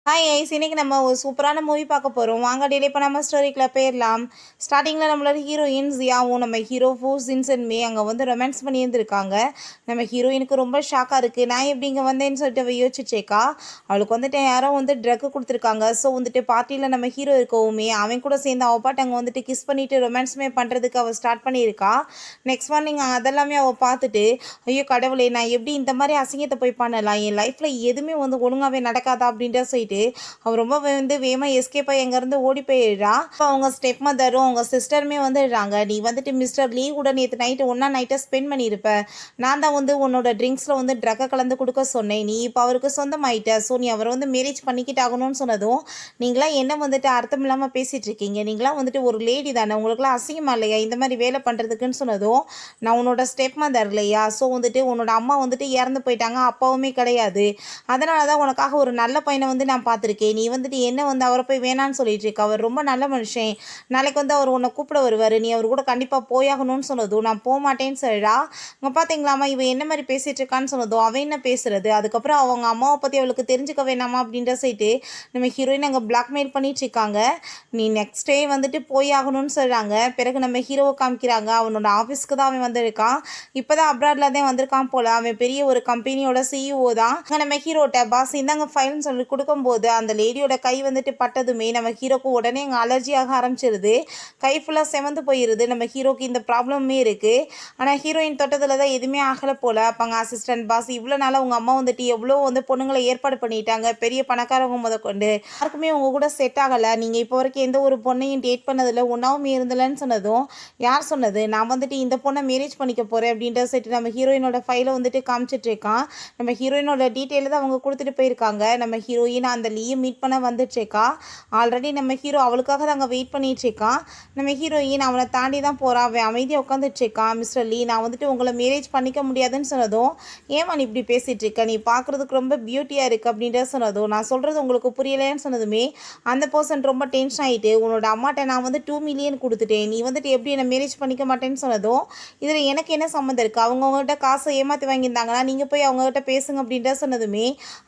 Hi ice, இன்னைக்கு நம்ம ஒரு சூப்பரான மூவி பார்க்க போகிறோம். வாங்க டிலே பண்ணாமல் ஸ்டோரிக்குள்ள போயிடலாம். ஸ்டார்டிங்கில் நம்மளோட ஹீரோயின் ஜியாவும் நம்ம ஹீரோ சின்சன்மே அங்கே வந்து ரொமான்ஸ் பண்ணி இருந்திருக்காங்க. நம்ம ஹீரோயினுக்கு ரொம்ப ஷாக்காக இருக்குது. நான் எப்படி இங்கே வந்தேன்னு சொல்லிட்டு அவள் யோசிச்சுச்சேக்கா. அவளுக்கு வந்துட்டு யாரோ வந்து ட்ரக்கு கொடுத்துருக்காங்க. ஸோ வந்துட்டு பார்ட்டியில் நம்ம ஹீரோ இருக்கவுமே அவன் கூட சேர்ந்து அவள் பாட்டு அங்கே வந்துட்டு கிஸ் பண்ணிவிட்டு ரொமான்ஸுமே பண்ணுறதுக்கு அவள் ஸ்டார்ட் பண்ணியிருக்கா. நெக்ஸ்ட் மார்னிங் அதெல்லாமே அவள் பார்த்துட்டு, ஐயோ கடவுளே, நான் எப்படி இந்த மாதிரி அசிங்கத்தை போய் பண்ணலாம், என் லைஃப்பில் எதுவுமே வந்து ஒழுங்காகவே நடக்காதா அப்படின்ட்டு சொல்லிட்டு அவள் ரொம்ப வந்து வேகமாக எஸ்கேப் ஆகி எங்கேருந்து ஓடி போயிடுறா. இப்போ அவங்க ஸ்டெப் மதரும் அவங்க சிஸ்டருமே வந்துடுறாங்க. நீ வந்துட்டு மிஸ்டர் லீ கூட நேற்று நைட்டை ஸ்பெண்ட் பண்ணியிருப்ப. நான் தான் வந்து உன்னோட ட்ரிங்க்ஸில் வந்து ட்ரக்கை கலந்து கொடுக்க சொன்னேன். நீ இப்போ அவருக்கு சொந்தமாயிட்ட. ஸோ நீ அவரை வந்து மேரேஜ் பண்ணிக்கிட்டு ஆகணும்னு சொன்னதும், நீங்களாம் என்ன வந்துட்டு அர்த்தம் இல்லாமல் பேசிகிட்டு இருக்கீங்க, நீங்களாம் வந்துட்டு ஒரு லேடி தானே, உங்களுக்குலாம் அசிங்கமா இல்லையா இந்த மாதிரி வேலை பண்ணுறதுக்குன்னு சொன்னதும், நான் உன்னோட ஸ்டெப் மதர் இல்லையா, ஸோ வந்துட்டு உன்னோட அம்மா வந்துட்டு இறந்து போயிட்டாங்க, அப்பாவுமே கிடையாது. அதனால தான் உனக்காக ஒரு நல்ல பையனை வந்து நான் பார்த்துருக்கேன். நீ வந்துட்டு என்ன வந்து அவரை போய் வேணான்னு சொல்லிட்டு இருக்க. அவர் ரொம்ப நல்ல மனுஷன். நாளைக்கு வந்து அவர் உன்னை கூப்பிட வருவார். நீ அவர் கூட கண்டிப்பாக போயாகணும்னு சொன்னதும், நான் போக மாட்டேன்னு சொல்லிடா. இங்கே பார்த்தீங்களாமா இவன் என்ன மாதிரி பேசிகிட்டு இருக்கான்னு சொன்னதும், அவன் என்ன பேசுறது, அதுக்கப்புறம் அவங்க அம்மாவை பற்றி அவளுக்கு தெரிஞ்சுக்க வேணாமா அப்படின்ற சைட்டு நம்ம ஹீரோயின் அங்கே பிளாக்மெயில் பண்ணிட்டு இருக்காங்க. நீ நெக்ஸ்ட் டே வந்துட்டு போய் ஆகணும்னு சொல்கிறாங்க. பிறகு நம்ம ஹீரோவை காமிக்கிறாங்க. அவனோட ஆஃபீஸ்க்கு தான் அவன் வந்திருக்கான். இப்போ தான் அப்ராட்ல தான் வந்திருக்கான் போல. அவன் பெரிய ஒரு கம்பெனியோட சிஇஓ தான். நம்ம ஹீரோட்ட பாஸ் இந்தாங்க ஃபைல்னு சொல்லி கொடுக்கும்போது அந்த லேடியோட கை வந்துட்டு பட்டதுமே நம்ம ஹீரோக்கு உடனே அங்கே அலர்ஜியாக ஆரம்பிச்சிருது. கை ஃபுல்லாக செவந்து போயிடுது. நம்ம ஹீரோக்கு இந்த ப்ராப்ளமே இருக்குது. ஆனால் ஹீரோயின் தொட்டதில் தான் எதுவுமே ஆகலை போல். அப்போ அங்கே அசிஸ்டன்ட் பாஸ், இவ்வளோ நாளாக உங்கள் அம்மா வந்துட்டு எவ்வளோ வந்து பொண்ணுங்களை ஏற்பாடு பண்ணிட்டாங்க, பெரிய பணக்காரவங்க முதற்கொண்டு, யாருக்குமே உங்கள் கூட செட் ஆகலை. நீங்கள் இப்போ வரைக்கும் எந்த ஒரு பொண்ணையும் டேட் பண்ணதில்லை, ஒன்றாவும் இருந்தலைன்னு சொன்னதும், யார் சொன்னது, நான் வந்துட்டு இந்த பொண்ணை மேரேஜ் பண்ணிக்க போகிறேன் அப்படின்ற சைட்டு நம்ம ஹீரோயினோட ஃபைலை வந்துட்டு காமிச்சிட்டு இருக்கான். நம்ம ஹீரோயினோட டீட்டெயில் தான் அவங்க கொடுத்துட்டு போயிருக்காங்க. நம்ம ஹீரோயின் அந்த லீயை மீட் பண்ண வந்துட்டுருக்கா. ஆல்ரெடி நம்ம ஹீரோ அவளுக்காக தான் அங்கே வெயிட் பண்ணிகிட்ருக்கான். நம்ம ஹீரோயின் அவனை தாண்டி தான் போகிறான். அவன் அமைதியாக உட்காந்துட்ருக்கான். மிஸ்டர் லீ, நான் வந்துட்டு உங்களை மேரேஜ் பண்ணிக்க முடியாதுன்னு சொன்னதும், ஏமா நீ இப்படி பேசிகிட்டு இருக்க, நீ பார்க்குறதுக்கு ரொம்ப பியூட்டியாக இருக்குது அப்படின்ற சொன்னதும், நான் சொல்கிறது உங்களுக்கு புரியலைன்னு சொன்னதுமே அந்த பர்சன் ரொம்ப டென்ஷன் ஆகிட்டு, உன்னோட அம்மாட்ட நான் வந்து 2 மில்லியன் கொடுத்துட்டேன், நீ வந்துட்டு எப்படி என்னை மேரேஜ் பண்ணிக்க மாட்டேன்னு சொன்னதும், இதில் எனக்கு என்ன சம்மந்தம் இருக்குது, அவங்கவுங்கள்ட்ட காசை ஏமாற்றி வாங்கியிருந்தாங்கன்னா நீங்கள் போய் அவங்ககிட்ட பேசுங்க அப்படின்ற சொன்னதுமே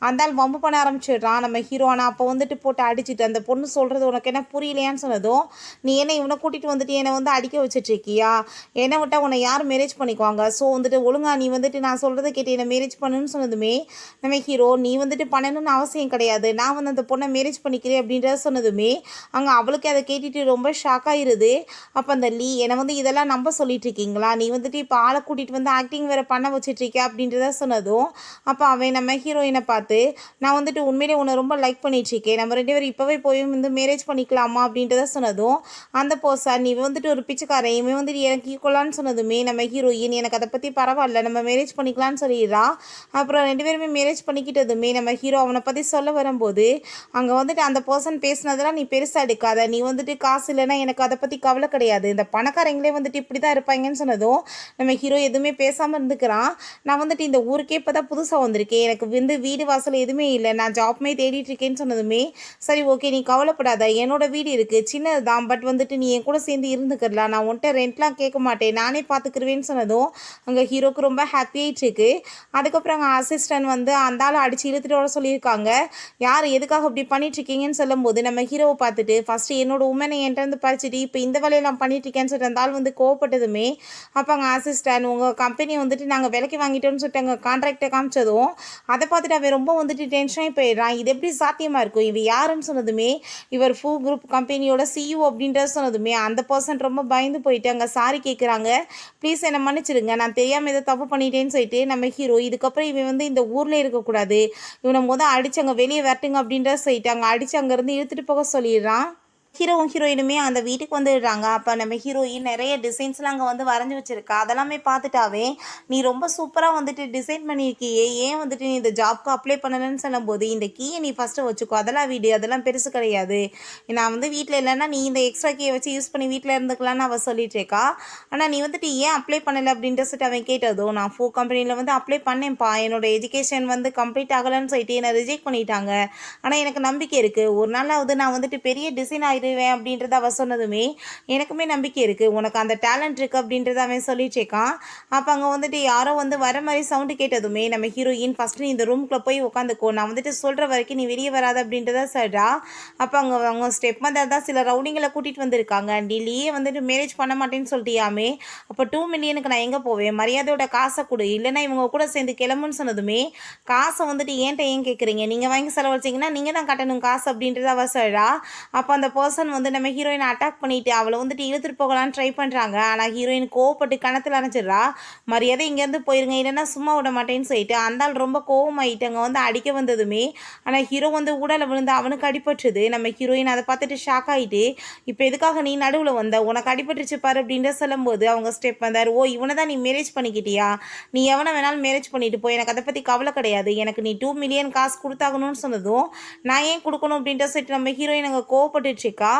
அந்த ஆள் வம்பு பண்ண ஆரம்பிச்சிடுறான். நம்ம ஹீரோ ஆனால் அப்போ வந்துட்டு போட்டு அடிச்சுட்டு, அந்த பொண்ணு சொல்கிறது உனக்கு என்ன புரியலையான்னு சொன்னதும், நீ என்ன இவனை கூட்டிகிட்டு வந்துட்டு என்னை வந்து அடிக்க வச்சுட்ருக்கியா, என்னை விட்டால் உன்னை யார் மேரேஜ் பண்ணிக்குவாங்க, ஸோ வந்துட்டு ஒழுங்கா நீ வந்துட்டு நான் சொல்கிறத கேட்டு என்னை மேரேஜ் பண்ணுன்னு சொன்னதுமே நம்ம ஹீரோ, நீ வந்துட்டு பண்ணணும்னு அவசியம் கிடையாது, நான் வந்து அந்த பொண்ணை மேரேஜ் பண்ணிக்கிறேன் அப்படின்றத சொன்னதுமே அங்கே அவளுக்கு அதை கேட்டுட்டு ரொம்ப ஷாக்காயிருது. அப்போ அந்த லீ, என்னை வந்து இதெல்லாம் நம்ப சொல்லிட்டு இருக்கீங்களா, நீ வந்துட்டு இப்போ ஆளை கூட்டிகிட்டு வந்து ஆக்டிங் வேறு பண்ண வச்சுட்ருக்கியா அப்படின்றத சொன்னதும், அப்போ அவன் நம்ம ஹீரோயினை பார்த்து, நான் வந்துட்டு உண்மையிலே உன்னை ரொம்ப லைக் பண்ணிட்டுருக்கேன், நம்ம 2 பேரும் இப்போவே போய் வந்து மேரேஜ் பண்ணிக்கலாமா அப்படின்றத சொன்னதும், அந்த பர்சன், நீ வந்துட்டு ஒரு பிச்சைக்காரன், இவன் வந்துட்டு எனக்கு ஈக்குவலான்னு சொன்னதுமே நம்ம ஹீரோயின், எனக்கு அதை பற்றி பரவாயில்ல, நம்ம மேரேஜ் பண்ணிக்கலான்னு சொல்லிடுறா. அப்புறம் 2 பேருமே மேரேஜ் பண்ணிக்கிட்டதுமே நம்ம ஹீரோ அவனை பற்றி சொல்ல வரும்போது, அங்கே வந்துட்டு அந்த பர்சன் பேசினதெல்லாம் நீ பெருசாக எடுக்காத, நீ வந்துட்டு காசு இல்லைன்னா எனக்கு அதை பற்றி கவலை கிடையாது, இந்த பணக்காரங்களே வந்துட்டு இப்படி தான் இருப்பாங்கன்னு சொன்னதும் நம்ம ஹீரோ எதுவுமே பேசாமல் இருந்துக்கிறான். நான் வந்துட்டு இந்த ஊருக்கே இப்போ தான் புதுசாக வந்திருக்கேன், எனக்கு வந்து வீடு வாசல் எதுவுமே இல்லை, நான் ஜாப்மே தேடிட்டு இருக்கேன்னு சொன்னதுமே, சரி ஓகே நீ கவலைப்படாத, என்னோட வீடு இருக்குது, சின்னது தான், பட் வந்துட்டு நீ என் கூட சேர்ந்து இருந்துக்கிறலாம், நான் உன்ட்ட ரெண்ட்லாம் கேட்க மாட்டேன், நானே பார்த்துக்கிருவேன்னு சொன்னதும் அங்கே ஹீரோக்கு ரொம்ப ஹாப்பியாயிட்டு இருக்கு. அதுக்கப்புறம் அங்கே அசிஸ்டன்ட் வந்து அந்த ஆளை அடித்து இழுத்துட்டு வர சொல்லியிருக்காங்க. யார் எதுக்காக இப்படி பண்ணிட்டுருக்கீங்கன்னு சொல்லும்போது நம்ம ஹீரோவை பார்த்துட்டு, ஃபஸ்ட்டு என்னோட உமனை என்கிட்ட வந்து பறிச்சுட்டு இப்போ இந்த வேலையெல்லாம் பண்ணிட்டுருக்கேன்னு சொல்லிட்டு அந்த ஆள் வந்து கோவப்பட்டதுமே, அப்போ அங்கே அசிஸ்டன்ட், உங்கள் கம்பெனி வந்துட்டு நாங்கள் விலைக்கு வாங்கிட்டோம்னு சொல்லிட்டு அங்கே கான்ட்ராக்டை காமிச்சதும் அதை பார்த்துட்டு அவன் ரொம்ப வந்துட்டு டென்ஷனாகி போயிடுறான். இது எப்படி சாத்தியமாக இருக்கும், இவ யாருன்னு சொன்னதுமே, இவர் ஃபூ குரூப் கம்பெனியோட சிஇஓ அப்படின்றத சொன்னதுமே அந்த பர்சன் ரொம்ப பயந்து போயிட்டு அங்கே சாரி கேட்குறாங்க. ப்ளீஸ் என்னை மன்னிச்சிடுங்க, நான் தெரியாமல் எதை தப்பு பண்ணிட்டேன்னு சொல்லிட்டு நம்ம ஹீரோ, இதுக்கப்புறம் இவன் வந்து இந்த ஊரில் இருக்கக்கூடாது, இவனை அடிச்சு அங்கே வெளியே வரட்டுங்க அப்படின்ற சொல்லிட்டு அங்கே அடித்து அங்கேருந்து இழுத்துட்டு போக சொல்லிடுறான். ஹீரோவும் ஹீரோயினுமே அந்த வீட்டுக்கு வந்துடுறாங்க. அப்போ நம்ம ஹீரோயின் நிறைய டிசைன்ஸ்லாம் அங்கே வந்து வரைஞ்சி வச்சுருக்கா. அதெல்லாமே பார்த்துட்டாவே, நீ ரொம்ப சூப்பராக வந்துட்டு டிசைன் பண்ணியிருக்கியே, ஏன் வந்துட்டு நீ இந்த ஜாப்க்கு அப்ளை பண்ணலன்னு சொல்லும்போது, இந்த கீயை நீ ஃபஸ்ட்டு வச்சுக்கோ, அதெல்லாம் வீடு அதெல்லாம் பெருசு கிடையாது, நான் வந்து வீட்டில் இல்லைன்னா நீ இந்த எக்ஸ்ட்ரா கீயை வச்சு யூஸ் பண்ணி வீட்டில் இருந்துக்கலான்னு அவள் சொல்லிட்டுருக்கா. ஆனால் நீ வந்துட்டு ஏன் அப்ளை பண்ணலை அப்படின்ட்டு சொல்லிட்டு அவன் கேட்டதும், நான் ஃபூ கம்பெனியில் வந்து அப்ளை பண்ணேன்ப்பா, என்னோட எஜுகேஷன் வந்து கம்ப்ளீட் ஆகலைன்னு சொல்லிட்டு என்னை ரிஜெக்ட் பண்ணிட்டாங்க, ஆனால் எனக்கு நம்பிக்கை இருக்குது, ஒரு நாளாவது நான் வந்துட்டு பெரிய டிசைன் ஆயிடுவேன் அப்படின்றத அவள் சொன்னதுமே எனக்குமே நம்பிக்கை இருக்குது, உனக்கு அந்த டேலண்ட் இருக்குது அப்படின்றத அவன் சொல்லிட்டுருக்கான். அப்போ அங்கே வந்துட்டு யாரோ வந்து வர மாதிரி சவுண்டு கேட்டதுமே நம்ம ஹீரோயின் ஃபஸ்ட்டு நீ இந்த ரூம்குள்ளே போய் உட்காந்துக்கோ, நான் வந்துட்டு சொல்கிற வரைக்கும் நீ வெளியே வராத அப்படின்றத சொல்கிறா. அப்போ அவங்க ஸ்டெப் மதர் தான் சில ரவுடிங்களை கூட்டிகிட்டு வந்திருக்காங்க. டெல்லியே வந்துட்டு மேரேஜ் பண்ண மாட்டேன்னு சொல்லிட்டியாமே, அப்போ 2 மில்லியனுக்கு நான் எங்கே போவேன், மரியாதையோட காசை கொடு, இல்லைன்னா இவங்க கூட சேர்ந்து கிளம்புன்னு சொன்னதுமே காசை வந்துட்டு ஏன்ட்ட ஏன் கேட்குறீங்க, நீங்கள் வாங்கி செலவழிச்சிங்கன்னா நீங்கள் தான் கட்டணும் காசு அப்படின்றத அவ சொல்கிறா. அப்போ அந்த பர்சன் வந்து நம்ம ஹீரோயினை அட்டாக் பண்ணிவிட்டு அவளை வந்துட்டு இழுத்துட்டு போகலான்னு ட்ரை பண்ணுறாங்க. ஆனால் ஹீரோயின் கோவப்பட்டு கணத்தில் அரைச்சிட்றா. மரியாதை இங்கேருந்து போயிருங்க, இல்லைன்னா சும்மா விட மாட்டேன்னு சொல்லிட்டு அந்த ஆள் ரொம்ப கோவமாயிட்டு அங்கே வந்து அடிக்க வந்ததுமே ஆனால் ஹீரோ வந்து உடலை விழுந்து அவனுக்கு அடிபட்டுருது. நம்ம ஹீரோயின் அதை பார்த்துட்டு ஷாக் ஆகிட்டு, இப்போ எதுக்காக நீ நடுவில் வந்த, உனக்கு அடிபட்டுருச்சு பாரு அப்படின்ற சொல்லும்போது அவங்க ஸ்டெப் வந்தார். ஓ இவனை தான் நீ மேரேஜ் பண்ணிக்கிட்டியா, நீ எவனை வேணாலும் மேரேஜ் பண்ணிட்டு போய், எனக்கு அதை பற்றி கவலை கிடையாது, எனக்கு நீ 2 மில்லியன் காசு கொடுத்தாகணும்னு சொன்னதும் நான் ஏன் கொடுக்கணும் அப்படின்ற சொல்லிட்டு நம்ம ஹீரோயின் அங்கே கோவப்பட்டுருச்சுக்கா.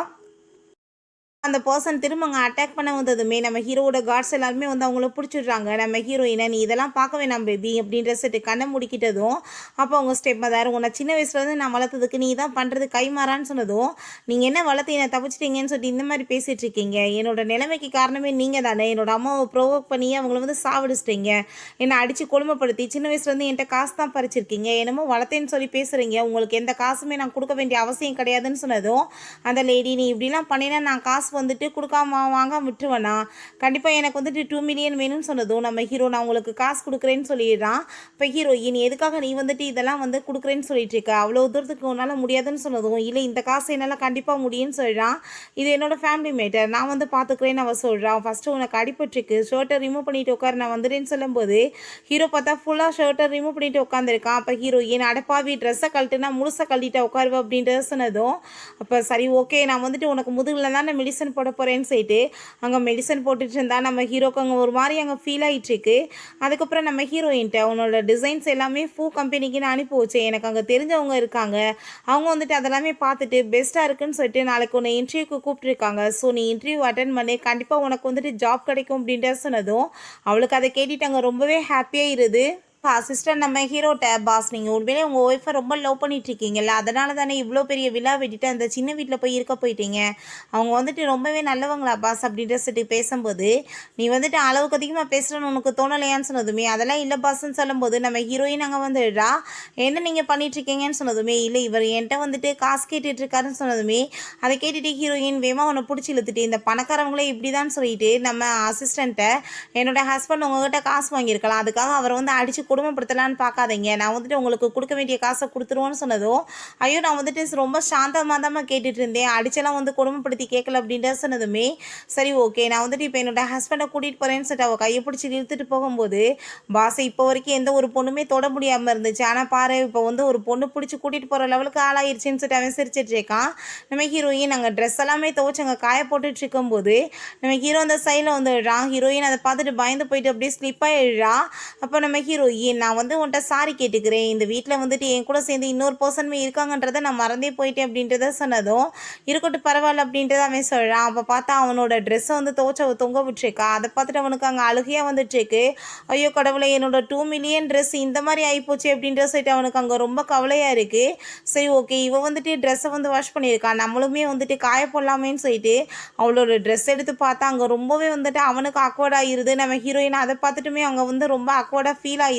அந்த பர்சன் திரும்ப அங்கே அட்டாக் பண்ண வந்ததுமே நம்ம ஹீரோவோட கார்ட்ஸ் எல்லாருமே வந்து அவங்கள பிடிச்சிடுறாங்க. நம்ம ஹீரோயினை நீ இதெல்லாம் பார்க்க வேணாம் பேபி அப்படின்ற செட்டு கண்ணை முடிக்கிட்டதும் அப்போ அவங்க ஸ்டெப் மதர் உன்னை சின்ன வயசுலேருந்து நான் வளர்த்ததுக்கு நீ தான் பண்ணுறது கைமாறான்னு சொன்னதும் நீங்கள் என்ன வளர்த்து என்னை தப்பிச்சிட்டீங்கன்னு சொல்லிட்டு இந்த மாதிரி பேசிகிட்டு இருக்கீங்க, என்னோட நிலைமைக்கு காரணமே நீங்கள் தானே, என்னோட அம்மாவை ப்ரோவோக் பண்ணி அவங்கள வந்து சாவடிச்சிட்டீங்க, என்னை அடித்து கொடுமைப்படுத்தி சின்ன வயசுலேருந்து என்கிட்ட காசு தான் பறிச்சிருக்கீங்க, என்னமோ வளர்த்தேன்னு சொல்லி பேசுகிறீங்க, உங்களுக்கு எந்த காசுமே நான் கொடுக்க வேண்டிய அவசியம் கிடையாதுன்னு சொன்னதும் அந்த லேடி நீ இப்படிலாம் பண்ணினா நான் காசு வந்துட்டு கொடுக்காம வாங்க விட்டுருவேண்ணா, கண்டிப்பாக எனக்கு வந்துட்டு 2 மில்லியன் வேணும்னு சொன்னதும் நம்ம ஹீரோ நான் உங்களுக்கு காசு கொடுக்குறேன்னு சொல்லிடுறான். இப்போ ஹீரோயின் எதுக்காக நீ வந்துட்டு இதெல்லாம் வந்து கொடுக்குறேன்னு சொல்லிட்டு இருக்க, அவ்வளோ தூரத்துக்கு உன்னால் முடியாதுன்னு சொன்னதும் இல்லை இந்த காசு என்னால் கண்டிப்பாக முடியும்னு சொல்கிறான். இது என்னோட ஃபேமிலி மேட்டர், நான் வந்து பார்த்துக்கிறேன்னு அவள் சொல்கிறான். ஃபஸ்ட்டு உனக்கு அடிபட்டுருக்கு, ஷர்ட்டை ரிமூவ் பண்ணிட்டு உட்காரு, நான் வந்துடுன்னு சொல்லும்போது ஹீரோ பார்த்தா ஃபுல்லாக ஷர்ட்டை ரிமூவ் பண்ணிட்டு உட்காந்துருக்கான். அப்போ ஹீரோயின் அடப்பாவி ட்ரெஸ்ஸை கழட்டுனா முழுசாக கழட்டிட்டு உட்காருவா அப்படின்றத சொன்னதும் அப்போ சரி ஓகே நான் வந்துட்டு உனக்கு முதுகில் தான் நான் மெடிசன் போட போகிறேன்னு சொல்லிட்டு அங்கே மெடிசன் போட்டுட்டு இருந்தா நம்ம ஹீரோக்கு அங்கே ஒரு மாதிரி அங்கே ஃபீல் ஆகிட்டுருக்கு. அதுக்கப்புறம் நம்ம ஹீரோயின்ட்ட உன்னோட டிசைன்ஸ் எல்லாமே கம்பெனிக்கு நான் அனுப்பி வச்சேன், எனக்கு அங்கே தெரிஞ்சவங்க இருக்காங்க, அவங்க வந்துட்டு அதெல்லாமே பார்த்துட்டு பெஸ்ட்டாக இருக்குன்னு சொல்லிட்டு நாளைக்கு உன்னை இன்டர்வியூக்கு கூப்பிட்டுருக்காங்க, ஸோ நீ இன்டர்வியூ அட்டன் பண்ணி கண்டிப்பாக உனக்கு வந்துட்டு ஜாப் கிடைக்கும் அப்படின்ற சொன்னதும் அவளுக்கு அதை கேட்டுட்டு அங்கே ரொம்பவே ஹாப்பியாக இருது. அசிஸ்டன்ட் நம்ம ஹீரோட்ட பாஸ் நீங்கள் உண்மையிலே உங்கள் ஒய்ஃபை ரொம்ப லவ் பண்ணிகிட்ருக்கீங்கல்ல, அதனால தானே இவ்வளோ பெரிய விழா வெட்டிட்டு அந்த சின்ன வீட்டில் போய் இருக்க போயிட்டீங்க, அவங்க வந்துட்டு ரொம்பவே நல்லவங்களா பாஸ் அப்படின்ற சொல்லிட்டு பேசும்போது நீ வந்துட்டு அளவுக்கு அதிகமாக பேசுகிறேன்னு உனக்கு தோணலையான்னு சொன்னதுமே அதெல்லாம் இல்லை பாஸ்ன்னு சொல்லும்போது நம்ம ஹீரோயின் அங்கே வந்துடுறா. என்ன நீங்கள் பண்ணிகிட்ருக்கீங்கன்னு சொன்னதுமே இல்லை இவர் என்கிட்ட வந்துட்டு காசு கேட்டுட்ருக்காருன்னு சொன்னதுமே அதை கேட்டுட்டு ஹீரோயின் வேமா உன்னை பிடிச்சி இழுத்துட்டு இந்த பணக்காரவங்களே இப்படி தான் சொல்லிட்டு நம்ம அசிஸ்டண்ட்டை என்னோட ஹஸ்பண்ட் உங்ககிட்ட காசு வாங்கியிருக்கலாம், அதுக்காக அவரை வந்து அடித்து குடும்பப்படுத்தலான்னு பார்க்காதீங்க, நான் வந்துட்டு உங்களுக்கு கொடுக்க வேண்டிய காசை கொடுத்துருவோன்னு சொன்னதும் ஐயோ நான் வந்துட்டு ரொம்ப சாந்தமாக தான் கேட்டுட்டு இருந்தேன், அடிச்செல்லாம் வந்து குடும்பப்படுத்தி கேட்கல அப்படின்ற சொன்னதுமே சரி ஓகே நான் வந்துட்டு இப்போ என்னோட ஹஸ்பண்டை கூட்டிகிட்டு போகிறேன்னு சொல்லிட்டு அவள் கையை பிடிச்சி இழுத்துட்டு போகும்போது பாஸை இப்போ வரைக்கும் எந்த ஒரு பொண்ணுமே தொட முடியாமல் இருந்துச்சு, ஆனால் பாரு இப்போ வந்து ஒரு பொண்ணு பிடிச்சி கூட்டிகிட்டு போகிற லெவலுக்கு ஆளாயிருச்சுன்னு சொல்லிட்டு அவன் சிரிச்சிட்டு இருக்கான். நம்ம ஹீரோயின் நாங்கள் ட்ரெஸ் எல்லாமே துவச்சி அங்கே காய போட்டுட்டு இருக்கும்போது நம்ம ஹீரோ அந்த சைடில் வந்துடுறான். ஹீரோயின் அதை பார்த்துட்டு பயந்து போயிட்டு அப்படியே ஸ்லிப்பாக எழுறா. அப்போ நம்ம ஹீரோயின் நான் வந்து உன்ட்ட சாரி கேட்டுக்கிறேன், இந்த வீட்டில் வந்துட்டு என் கூட சேர்ந்து இன்னொரு பர்சனுமே இருக்காங்கன்றதை நான் மறந்தே போயிட்டேன் அப்படின்றத சொன்னதும் இருக்கட்டும் பரவாயில்ல அப்படின்றத அவன் சொல்கிறான். அப்போ பார்த்தா அவனோட ட்ரெஸ்ஸை வந்து துவச்ச தொங்க விட்டுருக்கா, அதை பார்த்துட்டு அவனுக்கு அங்கே அழுகையாக வந்துட்டுருக்கு. ஐயோ கடவுளை என்னோட 2 மில்லியன் ட்ரெஸ் இந்த மாதிரி ஆகிப்போச்சு அப்படின்ற சொல்லிட்டு அவனுக்கு அங்கே ரொம்ப கவலையாக இருக்குது. சரி ஓகே இவன் வந்துட்டு ட்ரெஸ்ஸை வந்து வாஷ் பண்ணியிருக்கான், நம்மளுமே வந்துட்டு காய போடலாமேன்னு சொல்லிட்டு அவளோட ட்ரெஸ் எடுத்து பார்த்தா அங்கே ரொம்பவே வந்துட்டு அவனுக்கு அக்வர்ட் ஆகிருது. நம்ம ஹீரோயின் அதை பார்த்துட்டுமே அங்கே வந்து ரொம்ப அக்வர்டாக ஃபீல் ஆகிருது.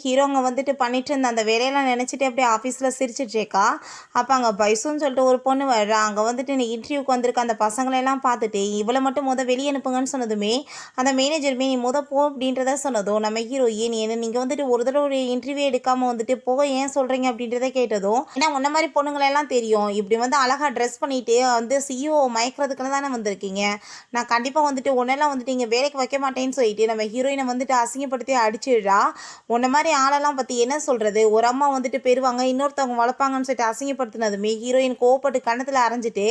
ஹீரோங்க வந்துட்டு பண்ணிட்டு இருந்த அந்த வேலையெல்லாம் நினச்சிட்டு அப்படியே ஆஃபீஸில் சிரிச்சிட்ருக்கா. அப்போ அங்கே பைசுன்னு சொல்லிட்டு ஒரு பொண்ணு வர்றா. அங்கே வந்துட்டு நீ இன்டர்வியூக்கு வந்திருக்க அந்த பசங்களெல்லாம் பார்த்துட்டு இவளை மட்டும் வெளியே அனுப்புங்கன்னு சொன்னதுமே அந்த மேனேஜருமே நீ போ அப்படின்றத சொன்னதும் நம்ம ஹீரோயின் என்ன நீங்கள் வந்துட்டு ஒரு தடவை ஒரு இன்டர்வியூ எடுக்காமல் வந்துட்டு போக ஏன் சொல்கிறீங்க அப்படின்றத கேட்டதும் ஏன்னா உன்ன மாதிரி பொண்ணுங்களெல்லாம் தெரியும், இப்படி வந்து அழகாக ட்ரெஸ் பண்ணிவிட்டு வந்து சிஇஓ மயக்கிறதுக்குன்னு தானே வந்திருக்கீங்க, நான் கண்டிப்பாக வந்துட்டு உன்னெல்லாம் வந்துட்டு இங்கே வேலைக்கு வைக்க மாட்டேன்னு சொல்லிட்டு நம்ம ஹீரோயினை வந்துட்டு அசிங்கப்படுத்தி அடிச்சிடுறா. உன்ன மாதிரி ஆளெல்லாம் பற்றி என்ன சொல்கிறது, ஒரு அம்மா வந்துட்டு பெறுவாங்க இன்னொருத்தவங்க வளர்ப்பாங்கன்னு சொல்லிட்டு அசிங்கப்படுத்தினதுமே ஹீரோயின் கோவப்பட்டு கணத்தில் அரைஞ்சிட்டு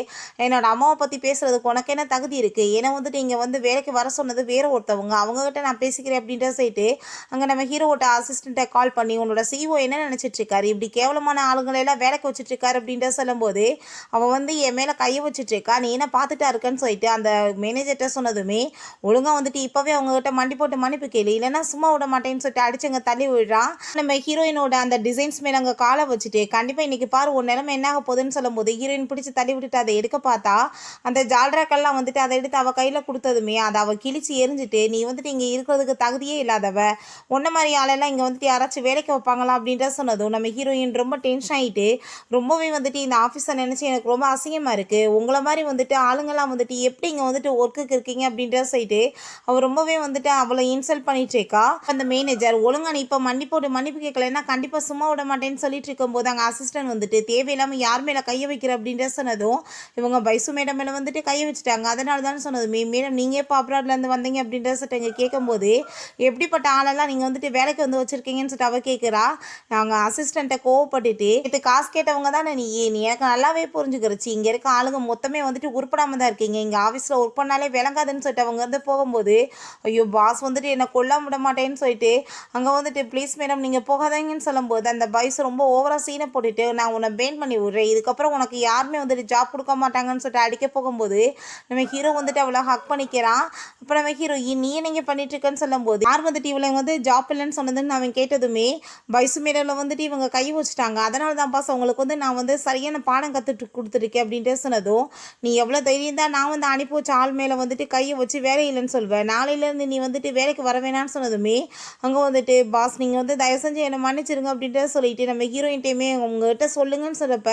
என்னோட அம்மாவை பற்றி பேசுகிறதுக்கு உனக்கு என்ன தகுதி இருக்குது, ஏன்னா வந்துட்டு இங்கே வந்து வேலைக்கு வர சொன்னது வேறு ஒருத்தவங்க, அவங்ககிட்ட நான் பேசிக்கிறேன் அப்படின்ற சொல்லிட்டு அங்கே நம்ம ஹீரோவோட அசிஸ்டண்ட்டை கால் பண்ணி உன்னோட சிஇஓ என்ன நினச்சிட்ருக்காரு, இப்படி கேவலமான ஆளுங்களெல்லாம் வேலைக்கு வச்சுட்ருக்காரு அப்படின்ற சொல்லும்போது அவள் வந்து என் மேலே கையை வச்சுட்ருக்கா, நீ என்ன பார்த்துட்டா இருக்கன்னு சொல்லிட்டு அந்த மேனேஜர்கிட்ட சொன்னதுமே ஒழுங்காக வந்துட்டு இப்போவே அவங்ககிட்ட மண்டி போட்டு மன்னிப்பு கேளு, இல்லைன்னா சும்மா விட மாட்டேன்னு சொல்லிட்டு அடிச்சு அங்கே தள்ளி விடுறான். நம்ம ஹீரோயினோட அந்த டிசைன்ஸ் மேலே அங்கே காலை வச்சுட்டு கண்டிப்பாக இன்றைக்கி பாரு உன் நிலைமை என்ன ஆக போகுதுன்னு சொல்லும்போது ஹீரோயின் பிடிச்சி தள்ளி விட்டுட்டு அதை எடுக்க பார்த்தா அந்த ஜால்ராக்கெல்லாம் வந்துட்டு அதை எடுத்து அவள் கையில் கொடுத்ததுமே அதை அவள் கிழிச்சு எரிஞ்சிட்டு நீ வந்துட்டு இங்கே இருக்கிறதுக்கு தகுதியே இல்லாதவ, உன்ன மாதிரி ஆளெல்லாம் இங்கே வந்துட்டு யாராச்சும் வேலைக்கு வைப்பாங்களா அப்படின்ற சொன்னதும் நம்ம ஹீரோயின் ரொம்ப டென்ஷன் ஆகிட்டு ரொம்பவே வந்துட்டு இந்த ஆஃபீஸை நினச்சி எனக்கு ரொம்ப அசிங்கமாக இருக்குது, உங்களை மாதிரி வந்துட்டு ஆளுங்கள்லாம் வந்துட்டு எப்படி இங்கே வந்துட்டு ஒர்க்குக்கு இருக்கீங்க அப்படின்ற சொல்லிட்டு அவள் ரொம்பவே வந்துட்டு அவளை இன்சல்ட் பண்ணிட்டு இருக்கா. அந்த மேனேஜர் ஒழுங்கா நீ இப்போ மன்னிப்பு கேட்கலன்னா கண்டிப்பாக சும்மா விட மாட்டேன்னு சொல்லிட்டு இருக்கும்போது அங்கே அசிஸ்டன்ட் வந்துட்டு தேவையில்லாமல் யார் மேலே கையை வைக்கிற அப்படின்ற சொன்னதும் இவங்க பைசு மேடம் மேலே வந்துட்டு கையை வச்சுட்டாங்க. அதனால தான் சொன்னது மேடம் நீங்கள் இப்போ அப்ராட்லேருந்து வந்தீங்க அப்படின்ற சொல்லிட்டு இங்கே கேட்கும்போது எப்படிப்பட்ட ஆளெல்லாம் நீங்கள் வந்துட்டு வேலைக்கு வந்து வச்சுருக்கீங்கன்னு சொல்லிட்டு அவள் கேட்குறா. நாங்கள் அசிஸ்டண்ட்டை கோவப்பட்டுட்டு இது காசு கேட்டவங்க தானே நீ எனக்கு நல்லாவே புரிஞ்சுக்கிறச்சு, இங்கே இருக்க ஆளுங்க மொத்தமே வந்துட்டு உருப்படாமல் தான் இருக்கீங்க, இங்கே ஆஃபீஸில் ஒர்க் பண்ணாலே விளங்காதுன்னு சொல்லிட்டு அவங்க வந்து போகும்போது ஐயோ பாஸ் வந்துட்டு என்னை கொல்லாம விட மாட்டேன்னு சொல்லிட்டு அங்கே வந்துட்டு ப்ளீஸ் மேடம் நீங்கள் போகாதீங்கன்னு சொல்லும்போது அந்த பாய்ஸ் ரொம்ப ஓவராக சீனை போட்டுட்டு நான் உன்னை பெயின் பண்ணி விட்றேன், இதுக்கப்புறம் உனக்கு யாருமே வந்துட்டு ஜாப் கொடுக்க மாட்டாங்கன்னு சொல்லிட்டு அடிக்க போகும்போது நம்ம ஹீரோ வந்துட்டு அவளை ஹக் பண்ணிக்கிறான். அப்புறம் நம்ம ஹீரோ நீ நீங்கள் பண்ணிட்டு இருக்கேன்னு சொல்லும்போது யார் வந்துட்டு இவளை வந்து ஜாப் இல்லைன்னு சொன்னதுன்னு அவன் கேட்டதுமே பைசு மேடமில் வந்துட்டு இவங்க கை வச்சுட்டாங்க. அதனால தான் பாஸ் அவங்களுக்கு வந்து நான் வந்து சரியான பாடம் கற்றுட்டு கொடுத்துருக்கேன் அப்படின்ட்டு சொன்னதும் நீ எவ்வளோ தைரியம் தான் நான் வந்து அனுப்பி வச்ச ஆள் மேலே வந்துட்டு கையை வச்சு வேலை இல்லைன்னு சொல்வேன், நாளையிலேருந்து நீ வந்துட்டு வேலைக்கு வர வேணான்னு சொன்னதுமே அங்கே வந்துட்டு பாஸ் நீங்கள் வந்து தயவு செஞ்சு என்னை மன்னிச்சிருங்க அப்படின்ட்டு சொல்லிட்டு நம்ம ஹீரோயின்ட்டையுமே உங்கள்கிட்ட சொல்லுங்கன்னு சொல்லப்ப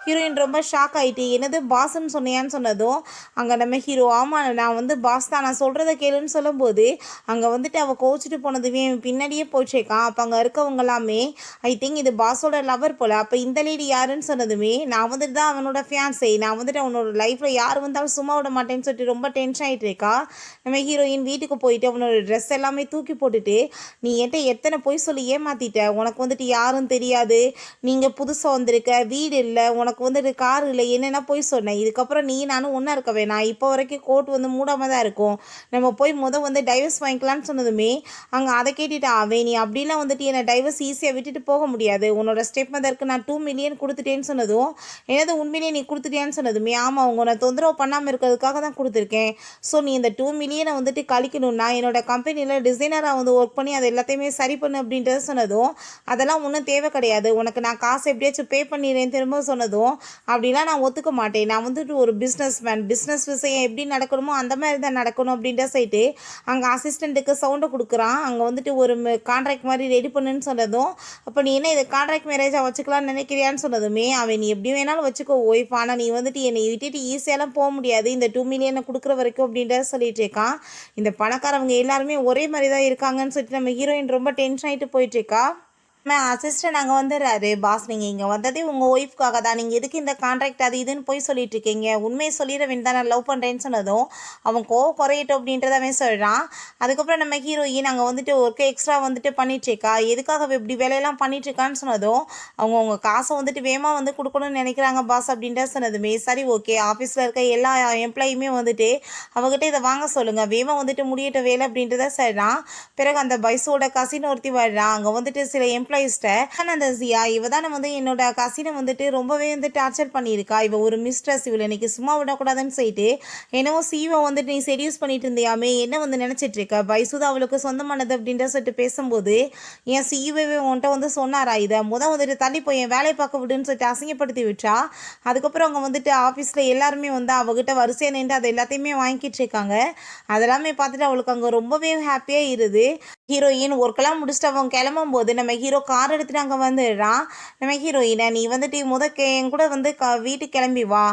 ஹீரோயின் ரொம்ப ஷாக் ஆகிட்டு என்னது பாஸ்ன்னு சொன்னியான்னு சொன்னதும் அங்கே நம்ம ஹீரோ ஆமாம் நான் வந்து பாஸ் தான் நான் சொல்கிறத கேளுன்னு சொல்லும்போது அங்கே வந்துட்டு அவள் கோச்சிட்டு போனதுமே பின்னாடியே போச்சேக்கான். அப்போ அங்கே இருக்கவங்க எல்லாமே ஐ திங்க் இது பாஸோட லவர் போல், அப்போ இந்த லேடி யாருன்னு சொன்னதுமே நான் வந்துட்டு தான் அவனோட ஃபியான்ஸே, நான் வந்துட்டு அவனோட லைஃப்பில் யார் வந்தாலும் சும்மா விட மாட்டேன்னு சொல்லிட்டு ரொம்ப டென்ஷன் ஆகிட்டு இருக்கா. நம்ம ஹீரோயின் வீட்டுக்கு போயிட்டு அவனோட ட்ரெஸ் எல்லாமே தூக்கி போட்டுட்டு நீ என்கிட்ட எத்தனை பொய் சொல்லி ஏமாற்றிட்ட, உனக்கு வந்துட்டு யாரும் தெரியாது, நீங்கள் புதுசாக வந்திருக்க, வீடு இல்லை, உனக்கு வந்துட்டு கார் இல்லை, என்னென்ன பொய் சொன்னேன், இதுக்கப்புறம் நீ நானும் ஒன்றா இருக்க வேணாம், இப்போ வரைக்கும் கோர்ட் வந்து மூடாமல் தான் இருக்கும், நம்ம போய் வந்து டைவர்ஸ் வாங்கிக்கலான்னு சொன்னதுமே அங்கே அதை கேட்டுட்டு அவன் நீ அப்படிலாம் வந்துட்டு என்னை டைவர்ஸ் ஈஸியாக விட்டுட்டு போக முடியாது, உன்னோட ஸ்டெப் மதருக்கு நான் 2 மில்லியன் கொடுத்துட்டேன்னு சொன்னதும் எனது உண்மையிலேயே நீ கொடுத்துட்டேன்னு சொன்னதுமே ஆமாம் அவங்க உன்னை தொந்தரவு பண்ணாமல் இருக்கிறதுக்காக தான் கொடுத்துருக்கேன், ஸோ நீ இந்த 2 மில்லியனை வந்துட்டு கழிக்கணும்னா என்னோட கம்பெனியில் டிசைனராக வந்து ஒர்க் பண்ணி அதை எல்லாத்தையுமே சரி பண்ணு அப்படின்றத சொன்னதும் அதெல்லாம் ஒன்றும் தேவை கிடையாது, உனக்கு நான் காசு எப்படியாச்சும் பே பண்ணிடுறேன் திரும்ப சொன்னதும் அப்படிலாம் நான் ஒத்துக்க மாட்டேன், நான் வந்துட்டு ஒரு பிஸ்னஸ் விஷயம் எப்படி நடக்கணுமோ அந்த மாதிரி தான் நடக்கணும் அப்படின்ற சைட்டு அங்கே அசிஸ்டண்ட்டுக்கு சவுண்டை கொடுக்குறான். அங்கே வந்துட்டு ஒரு கான்ட்ராக்ட் மாதிரி ரெடி பண்ணுன்னு சொன்னதும் அப்போ நீ என்ன இது கான்ட்ராக்ட் மேரேஜாக வச்சுக்கலாம்னு நினைக்கிறியான்னு சொன்னதுமே அவன் நீ எப்படி வேணாலும் வச்சுக்கோ ஒய்ஃப், ஆனால் நீ வந்துட்டு என்னை விட்டுட்டு ஈஸியாலாம் போக முடியாது இந்த 2 மில்லியனை கொடுக்குற வரைக்கும் அப்படின்றத சொல்லிட்டு இருக்கான். இந்த பணக்காரவங்க எல்லாருமே ஒரே மாதிரி தான் இருக்காங்கன்னு சொல்லிட்டு நம்ம ஹீரோயின் ரொம்ப டென்ஷன் ஆகிட்டு போயிட்டுருக்கா. அசிஸ்டன்ட் அங்கே வந்துடுறாரு. பாஸ் நீங்கள் இங்கே வந்ததே உங்கள் ஒய்ஃப்காக தான், நீங்கள் எதுக்கு இந்த கான்ட்ராக்ட் அது இதுன்னு போய் சொல்லிட்டு இருக்கீங்க, உண்மையை சொல்லிட வேண்டியதான் நான் லவ் பண்ணுறேன்னு சொன்னதும் அவன் குறையட்டும் அப்படின்றத அவன் சொல்கிறான். அதுக்கப்புறம் நம்ம ஹீரோயின் அங்கே வந்துட்டு ஒர்க்கு எக்ஸ்ட்ரா வந்துட்டு பண்ணிட்டுருக்கா, எதுக்காக இப்படி வேலையெல்லாம் பண்ணிட்டுருக்கான்னு சொன்னதும் அவங்க உங்கள் காசை வந்துட்டு வேகமாக வந்து கொடுக்கணும்னு நினைக்கிறாங்க பாஸ் அப்படின்ற சொன்னதுமே சரி ஓகே ஆஃபீஸில் இருக்க எல்லா எம்ப்ளாயுமே வந்துட்டு அவங்ககிட்ட இதை வாங்க சொல்லுங்கள், வேகமாக வந்துட்டு முடியட்ட வேலை அப்படின்றத சொல்கிறான். பிறகு அந்த பைஸோட கசின் ஒருத்தி வர்றான். அங்கே வந்துட்டு சில அந்த ஜியா இவ தான் வந்து என்னோட கசினை வந்துட்டு ரொம்பவே வந்து டார்ச்சர் பண்ணியிருக்கா, இவ ஒரு மிஸ்ட்ரஸ், இவளை இன்னைக்கு சும்மா விடக்கூடாதுன்னு சொல்லிட்டு என்னவோ சீவை வந்துட்டு நீ செடியூஸ் பண்ணிட்டு இருந்தியாமே என்ன வந்து நினைச்சிட்டு இருக்க, பைசுதா அவளுக்கு சொந்தமானது அப்படின்ற சொல்லிட்டு பேசும்போது என் சீவே உன்ட்ட வந்து சொன்னாரா, இதை வந்துட்டு தள்ளி போய் என் வேலையை பார்க்க விடுன்னு சொல்லிட்டு அசிங்கப்படுத்தி விட்டா. அதுக்கப்புறம் அவங்க வந்துட்டு ஆஃபீஸில் எல்லாருமே வந்து அவகிட்ட வரிசையாக நின்று அதை எல்லாத்தையுமே வாங்கிட்டு இருக்காங்க. அதெல்லாமே பார்த்துட்டு அவளுக்கு அங்கே ரொம்பவே ஹாப்பியாக இருது. ஹீரோயின் ஒர்க்கெல்லாம் முடிச்சுட்டு அவங்க கிளம்பும் போது நம்ம ஹீரோ கார் எடுத்துகிட்டு அங்கே வந்துடுறான். நம்ம ஹீரோயினை நீ வந்துட்டு என் கூட வந்து வீட்டுக்கு கிளம்பி வா,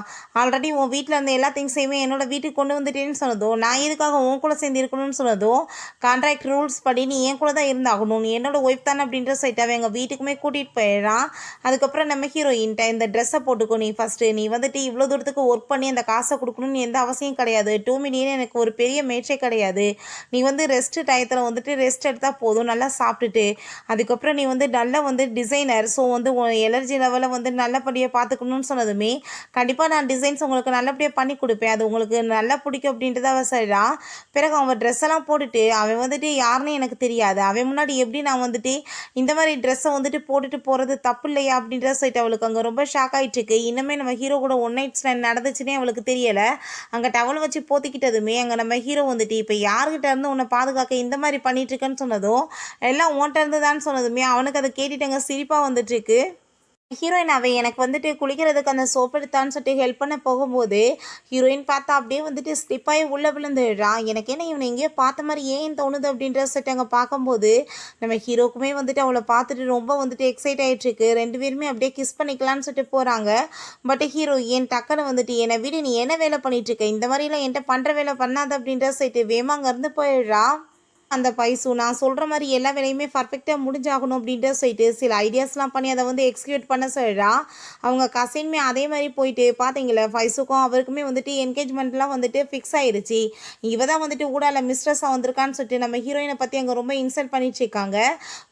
ஆல்ரெடி உன் வீட்டில் இருந்த எல்லா திங்ஸையுமே என்னோட வீட்டுக்கு கொண்டு வந்துட்டேன்னு சொன்னதும் நான் எதுக்காக உன் கூட சேர்ந்து இருக்கணும்னு சொன்னதும் கான்ட்ராக்ட் ரூல்ஸ் படி நீ என் கூட தான் இருந்தாகணும், நீ என்னோட ஒய்ஃப் தானே அப்படின்ற சைட்டாக எங்கள் வீட்டுக்குமே கூட்டிகிட்டு போயிடுறான். அதுக்கப்புறம் நம்ம ஹீரோயின்ட்ட இந்த ட்ரெஸ்ஸை போட்டுக்கோ, நீ ஃபஸ்ட்டு நீ வந்துட்டு இவ்வளோ தூரத்துக்கு ஒர்க் பண்ணி அந்த காசை கொடுக்கணும்னு எந்த அவசியம் கிடையாது, 2 மில்லியன் எனக்கு ஒரு பெரிய மேட்சே கிடையாது, நீ வந்து ரெஸ்ட் டயத்தில் வந்துட்டு ரெஸ்ட் எடுத்தால் போதும், நல்லா சாப்பிட்டுட்டு அதுக்கப்புறம் நீ வந்து நல்லா வந்து டிசைனர், ஸோ வந்து எனர்ஜி லெவலை வந்து நல்லபடியாக பார்த்துக்கணும்னு சொன்னதுமே கண்டிப்பாக நான் டிசைன்ஸ் உங்களுக்கு நல்லபடியாக பண்ணி கொடுப்பேன், அது உங்களுக்கு நல்லா பிடிக்கும் அப்படின்றத அவன் சொல்கிறான். பிறகு அவன் ட்ரெஸ் எல்லாம் போட்டுட்டு அவன் வந்துட்டு யாருன்னு எனக்கு தெரியாது, அவன் முன்னாடி எப்படி நான் வந்துட்டு இந்த மாதிரி ட்ரெஸ்ஸை வந்துட்டு போட்டுட்டு போகிறது தப்பு இல்லையா அப்படின்றத சொல்லிட்டு அவளுக்கு அங்கே ரொம்ப ஷாக் ஆகிட்டு இருக்கு. இன்னுமே நம்ம ஹீரோ கூட 1 நைட் ஸ்டாண்ட் நடந்துச்சுன்னே அவளுக்கு தெரியலை. அங்கே டவல் வச்சு போத்திக்கிட்டதுமே அங்கே நம்ம ஹீரோ வந்துட்டு இப்போ யாருக்கிட்ட இருந்து உன்னை பாதுகாக்க இந்த மாதிரி பண்ணிட்டு இருக்கேன்னு இருக்குன்னு சொன்னதும் எல்லாம் உன்கிட்ட இருந்து தான் சொன்னதுமே அவனுக்கு அதை கேட்டுட்டு அங்கே சிரிப்பாக வந்துட்டுருக்கு. ஹீரோயின் அவன் எனக்கு வந்துட்டு குளிக்கிறதுக்கு அந்த சோப் எடுத்தான்னு சொல்லிட்டு ஹெல்ப் பண்ண போகும்போது ஹீரோயின் பார்த்தா அப்படியே வந்துட்டு ஸ்லிப்பாகி உள்ளே விழுந்துடுறான். எனக்கு என்ன இவனை எங்கேயோ பார்த்த மாதிரி ஏன் தோணுது அப்படின்ற சொல்லிட்டு அங்கே பார்க்கும்போது நம்ம ஹீரோக்குமே வந்துட்டு அவளை பார்த்துட்டு ரொம்ப வந்துட்டு எக்ஸைட் ஆகிட்டுருக்கு. 2 பேருமே அப்படியே கிஸ் பண்ணிக்கலான்னு சொல்லிட்டு போகிறாங்க. பட் ஹீரோ ஏன் டக்குன்னு வந்துட்டு என்னை விட நீ என்ன வேலை பண்ணிகிட்ருக்க, இந்த மாதிரிலாம் என்கிட்ட பண்ணுற வேலை பண்ணாத அப்படின்ற சொல்லிட்டு வேமா அங்கேருந்து போயிடுறா. அந்த பைசு நான் சொல்கிற மாதிரி எல்லா வேலையுமே பர்ஃபெக்டாக முடிஞ்சாகணும் அப்படின்ட்டு சொல்லிட்டு சில ஐடியாஸ்லாம் பண்ணி அதை வந்து எக்ஸிக்யூட் பண்ண சொல்கிறா. அவங்க கசின்மே அதே மாதிரி போயிட்டு பார்த்தீங்களா பைசுக்கும் அவருக்குமே வந்துட்டு என்கேஜ்மெண்ட்லாம் வந்துட்டு ஃபிக்ஸ் ஆயிடுச்சு. இவ தான் வந்துட்டு ஊடால மிஸ்ட்ரஸாக வந்திருக்கான்னு சொல்லிட்டு நம்ம ஹீரோயினை பற்றி அங்கே ரொம்ப இன்சல்ட் பண்ணிட்டு இருக்காங்க.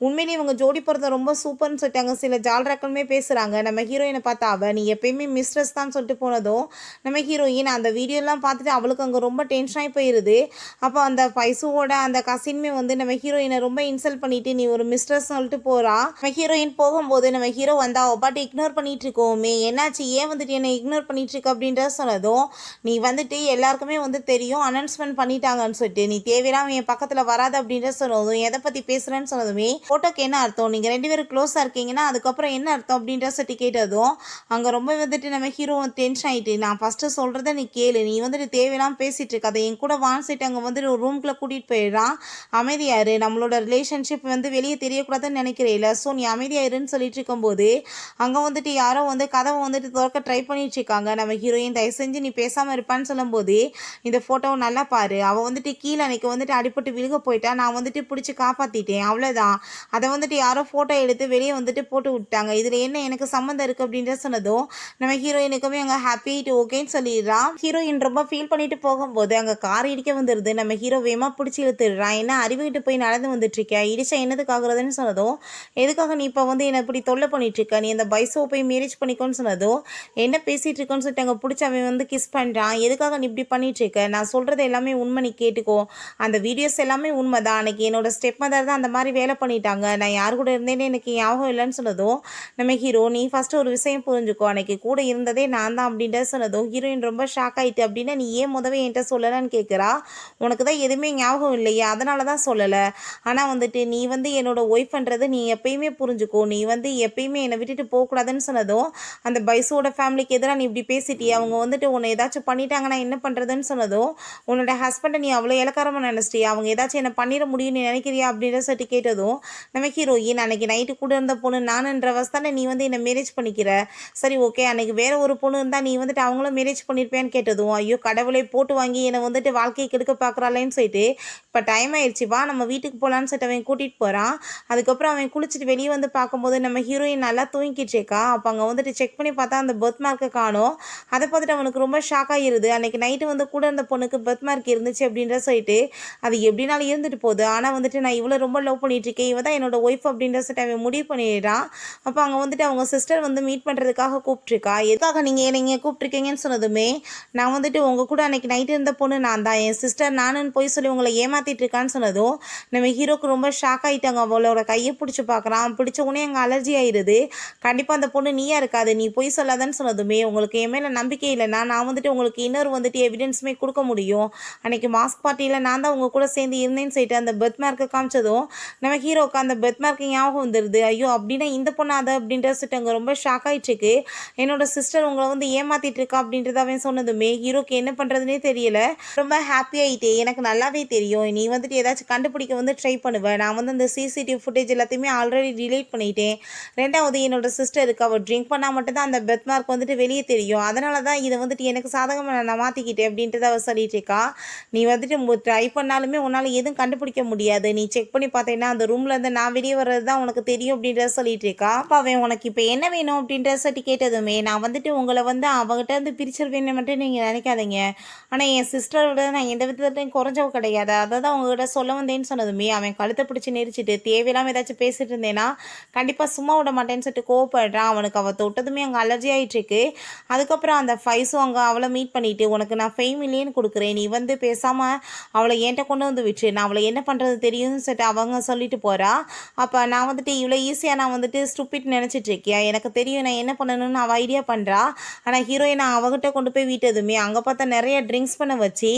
உண்மையிலேயே இவங்க ஜோடி போகிறத ரொம்ப சூப்பர்னு சொல்லிட்டு அங்கே சில ஜால்ராக்களுமே பேசுகிறாங்க. நம்ம ஹீரோயினை பார்த்தா அவ நீ எப்பயுமே மிஸ்ட்ரஸ் தான் சொல்லிட்டு போனதும் நம்ம ஹீரோயின் அந்த வீடியோலாம் பார்த்துட்டு அவளுக்கு அங்கே ரொம்ப டென்ஷனாகி போயிடுது. அப்போ அந்த பைசுவோட அந்த கசின்மே வந்து நம்ம ஹீரோயினை ரொம்ப இன்சல்ட் பண்ணிட்டு நீ ஒரு மிஸ்ட்ரஸ் சொல்லிட்டு போறா. நம்ம ஹீரோயின் போகும்போது நம்ம ஹீரோ வந்தா பாட்டு இக்னோர் பண்ணிட்டு இருக்கோமே என்னாச்சு ஏன் வந்துட்டு என்னை இக்னோர் பண்ணிட்டு இருக்க அப்படின்ற சொன்னதும் நீ வந்துட்டு எல்லாருக்குமே வந்து தெரியும் அனௌன்ஸ்மெண்ட் பண்ணிட்டாங்கன்னு சொல்லிட்டு நீ தேவையில்லாம என் பக்கத்துல வராது அப்படின்ற சொன்னதும் எதை பத்தி பேசுறேன்னு சொன்னதுமே போட்டோக்கு என்ன அர்த்தம் நீங்க 2 பேரும் க்ளோஸா இருக்கீங்கன்னா அதுக்கப்புறம் என்ன அர்த்தம் அப்படின்ற சொல்லி கேட்டதும் அங்க ரொம்ப வந்துட்டு நம்ம ஹீரோ டென்ஷன் ஆயிட்டு நான் ஃபர்ஸ்ட் சொல்றத நீ கேளு நீ வந்துட்டு தேவையில்லாம பேசிட்டு இருக்க அதை என் கூட வான்சிட்டு அங்க வந்துட்டு ஒரு ரூம்குள்ள கூட்டிட்டு போயிடுறான். அமைதியாரு நம்மளோட ரிலேஷன்ஷிப் வந்து வெளியே தெரியக்கூடாதுன்னு நினைக்கிறேன். ஸோ நீ அமைதியாயிருன்னு சொல்லிட்டு இருக்கும்போது அங்கே வந்துட்டு யாரோ வந்து கதவை வந்துட்டு திறக்க ட்ரை பண்ணிட்டு இருக்காங்க. நம்ம ஹீரோயின் தயவு செஞ்சு நீ பேசாமல் இருப்பான்னு சொல்லும்போது இந்த ஃபோட்டோவை நல்லா பாரு அவள் வந்துட்டு கீழே அன்னைக்கு வந்துட்டு அடிபட்டு விழுக போயிட்டா நான் வந்துட்டு பிடிச்சி காப்பாற்றிட்டேன் அவ்வளோதான். அதை வந்துட்டு யாரோ ஃபோட்டோ எடுத்து வெளியே வந்துட்டு போட்டு விட்டாங்க இதில் என்ன எனக்கு சம்மந்தம் இருக்குது அப்படின்ற சொன்னதும் நம்ம ஹீரோயினுக்குமே அங்கே ஹாப்பி டு ஓகேன்னு சொல்லிடுறான். ஹீரோயின் ரொம்ப ஃபீல் பண்ணிட்டு போகும்போது அங்கே கார் இடிக்க வந்துடுது. நம்ம ஹீரோ வேகமாக பிடிச்சி இழுத்துடுறான். என்ன அறிவுகிட்டு போய் நடந்து வந்துட்டுருக்கியா இடிச்சா என்னதுக்காகிறதுன்னு சொன்னதும் எதுக்காக நீ இப்போ வந்து என்னை இப்படி தொல்லை பண்ணிட்டுருக்க நீ அந்த பைசோ போய் மேரேஜ் பண்ணிக்கோன்னு சொன்னதும் என்ன பேசிகிட்டு இருக்கோன்னு சொல்லிட்டு அங்கே பிடிச்ச அவன் வந்து கிஸ் பண்ணுறான். எதுக்காக நீ இப்படி பண்ணிட்டுருக்க நான் சொல்கிறது எல்லாமே உண்மை நீ கேட்டுக்கோ அந்த வீடியோஸ் எல்லாமே உண்மை தான் அன்றைக்கி என்னோட ஸ்டெப் மதர் தான் அந்த மாதிரி வேலை பண்ணிட்டாங்க நான் யார் கூட இருந்தேன்னு எனக்கு ஞாபகம் இல்லைன்னு சொன்னதும் நம்ம ஹீரோ நீ ஃபஸ்ட்டு ஒரு விஷயம் புரிஞ்சுக்கோ அன்றைக்கி கூட இருந்ததே நான் தான் அப்படின்ற சொன்னதும் ஹீரோயின் ரொம்ப ஷாக் ஆகிட்டு அப்படின்னா நீ ஏன் முதவே என்கிட்ட சொல்லலான்னு கேட்குறா. உனக்கு தான் எதுவுமே ஞாபகம் இல்லையா அதனால தான் சொல்லலை ஆனால் வந்துட்டு நீ வந்து என்னோட ஒய்ஃப்ன்றது நீ எப்பயுமே புரிஞ்சுக்கோ நீ வந்து எப்பயுமே என்னை விட்டுட்டு போகக்கூடாதுன்னு சொன்னதும் அந்த பைசோட ஃபேமிலிக்கு எதிராக நீ இப்படி பேசிட்டியே அவங்க வந்துட்டு உன்னை ஏதாச்சும் பண்ணிட்டாங்கன்னா என்ன பண்ணுறதுன்னு சொன்னதும் உன்னோட ஹஸ்பண்டை நீ அவ்வளோ இலக்காரமாக நினச்சிட்டியா அவங்க ஏதாச்சும் என்ன பண்ணிட முடியும்னு நினைக்கிறியா அப்படின்ற சொல்லிட்டு கேட்டதும் நம்ம ஹீரோயின் அன்னைக்கு நைட்டு கூட இருந்த பொண்ணு நானுன்ற வசதானே நீ வந்து என்னை மேரேஜ் பண்ணிக்கிற சரி ஓகே அன்னைக்கு வேற ஒரு பொண்ணு இருந்தால் நீ வந்துட்டு அவங்களும் மேரேஜ் பண்ணியிருப்பேன்னு கேட்டதும் ஐயோ கடவுளை போட்டு வாங்கி என்னை வந்துட்டு வாழ்க்கையை கெடுக்க பார்க்குறாளேன்னு சொல்லிட்டு இப்போ டைம் ஆயிடுச்சு வா நம்ம வீட்டுக்கு போகலான்னு சொல்லிட்டு அவன் கூட்டிகிட்டு போகிறான். அதுக்கப்புறம் அவன் குளிச்சுட்டு வெளியே வந்து பார்க்கும்போது நம்ம ஹீரோயின் நல்லா தூங்கிட்டு இருக்கா. அப்போ அங்கே வந்துட்டு செக் பண்ணி பார்த்தா அந்த பர்த் மார்க்கை காணும். அதை பார்த்துட்டு அவனுக்கு ரொம்ப ஷாக் ஆகிருது. அன்றைக்கி நைட்டு வந்து கூட இருந்த பொண்ணுக்கு பர்த் மார்க் இருந்துச்சு அப்படின்ற சொல்லிட்டு அது எப்படினாலும் இருந்துட்டு போகுது ஆனால் வந்துட்டு நான் இவ்வளோ ரொம்ப லவ் பண்ணிட்டு இருக்கேன் இவ தான் என்னோட ஒய்ஃப் அப்படின்ற சொல்லிட்டு அவன் முடிவு பண்ணிடுறான். அப்போ அங்கே வந்துட்டு அவங்க சிஸ்டர் வந்து மீட் பண்ணுறதுக்காக கூப்பிட்ருக்கா. எதுக்காக நீங்கள் கூப்பிட்ருக்கீங்கன்னு சொன்னதுமே நான் வந்துட்டு உங்கள் கூட அன்றைக்கி நைட்டு இருந்த பொண்ணு நான் தான் என் சிஸ்டர் நானுன்னு போய் சொல்லி உங்களை ஏமாற்றிட்டு இருக்கான்னு சொன்னதும் நம்ம ஹீரோக்கு ரொம்ப ஷாக் ஆகிட்டாங்க. அவளோட கையை பிடிச்சி பார்க்குறான். பிடிச்ச உடனே அங்கே அலர்ஜி ஆயிடுது. கண்டிப்பாக அந்த பொண்ணு நீயா இருக்காது நீ போய் சொல்லாதன்னு சொன்னதுமே உங்களுக்கு என் மேலே நம்பிக்கை இல்லைன்னா நான் வந்துட்டு உங்களுக்கு இன்னொரு வந்துட்டு எவிடன்ஸுமே கொடுக்க முடியும் அன்றைக்கி மாஸ்க் பார்ட்டியில் நான் தான் உங்கள் கூட சேர்ந்து இருந்தேன்னு சொல்லிட்டு அந்த பெர்த் மார்க்கை காமிச்சதும் நம்ம ஹீரோக்கு அந்த பெர்த் மார்க்கு ஞாபகம் வந்துடுது. ஐயோ அப்படின்னா இந்த பொண்ணு அதை அப்படின்ற சொல்லிட்டு அங்கே ரொம்ப ஷாக் ஆகிட்டுருக்கு. என்னோட சிஸ்டர் உங்களை வந்து ஏமாற்றிட்டு இருக்கா அப்படின்றத அவன் சொன்னதுமே ஹீரோக்கு என்ன பண்ணுறதுனே தெரியல. ரொம்ப ஹாப்பி ஆகிட்டே எனக்கு நல்லாவே தெரியும் நீ வந்துட்டு ஏதாச்சும் கண்டுபிடிக்க வந்து ட்ரை பண்ணுவேன் நான் வந்து அந்த சிசிடிவி ஃபுட்டேஜ் எல்லாத்தையுமே ஆல்ரெடி டிலீட் பண்ணிட்டேன். ரெண்டாவது என்னோட சிஸ்டருக்கு அவள் ட்ரிங்க் பண்ணால் மட்டும்தான் அந்த பெர்த் மார்க் வந்துட்டு வெளியே தெரியும் அதனால தான் இதை வந்துட்டு எனக்கு சாதகமாக நான் மாற்றிக்கிட்டேன் அப்படின்றத அவள் சொல்லிட்டு இருக்கா. நீ வந்துட்டு ட்ரை பண்ணாலுமே உன்னால் எதுவும் கண்டுபிடிக்க முடியாது நீ செக் பண்ணி பார்த்தேன்னா அந்த ரூம்லேருந்து நான் வெளியே வர்றது தான் உனக்கு தெரியும் அப்படின்றத சொல்லிட்டு இருக்கா. அப்போ அவன் உனக்கு இப்போ என்ன வேணும் அப்படின்றத சொல்லி கேட்டதுமே நான் வந்துட்டு உங்களை வந்து அவங்ககிட்ட இருந்து பிரிச்சிருவேன்னு மட்டும் நீங்கள் நினைக்காதீங்க ஆனால் என் சிஸ்டரோட நான் எந்த விதத்துலையும் குறைஞ்சவ கிடையாது அதை தான் உங்ககிட்ட சொல்ல வந்தேன்னு சொன்னதுமே அவன் கழுத்தை பிடிச்சி நெரிச்சிட்டு தேவையில்லாமல் ஏதாச்சும் பேசிட்டு இருந்தேன்னா கண்டிப்பாக சும்மா விட மாட்டேன்னு சொல்லிட்டு கோவப்படுறான். அவனுக்கு அவள் தொட்டதுமே அங்கே அலர்ஜி ஆகிட்டுருக்கு. அதுக்கப்புறம் அந்த ஃபைஸும் அங்கே அவளை மீட் பண்ணிவிட்டு உனக்கு நான் $5 மில்லியன் கொடுக்குறேன் நீ வந்து பேசாமல் அவளை என்கிட்ட கொண்டு வந்து விட்டு நான் அவளை என்ன பண்ணுறது தெரியும்னு சொல்லிட்டு அவங்க சொல்லிட்டு போகிறா. அப்போ நான் வந்துட்டு இவ்வளோ ஈஸியாக நான் வந்துட்டு ஸ்டூப்பிட் நினச்சிட்டு இருக்கியா எனக்கு தெரியும் நான் என்ன பண்ணணும்னு அவள் ஐடியா பண்ணுறா. ஆனால் ஹீரோயினை அவகிட்ட கொண்டு போய் விட்டதுமே அங்கே பார்த்தா நிறைய ட்ரிங்க்ஸ் பண்ண வச்சு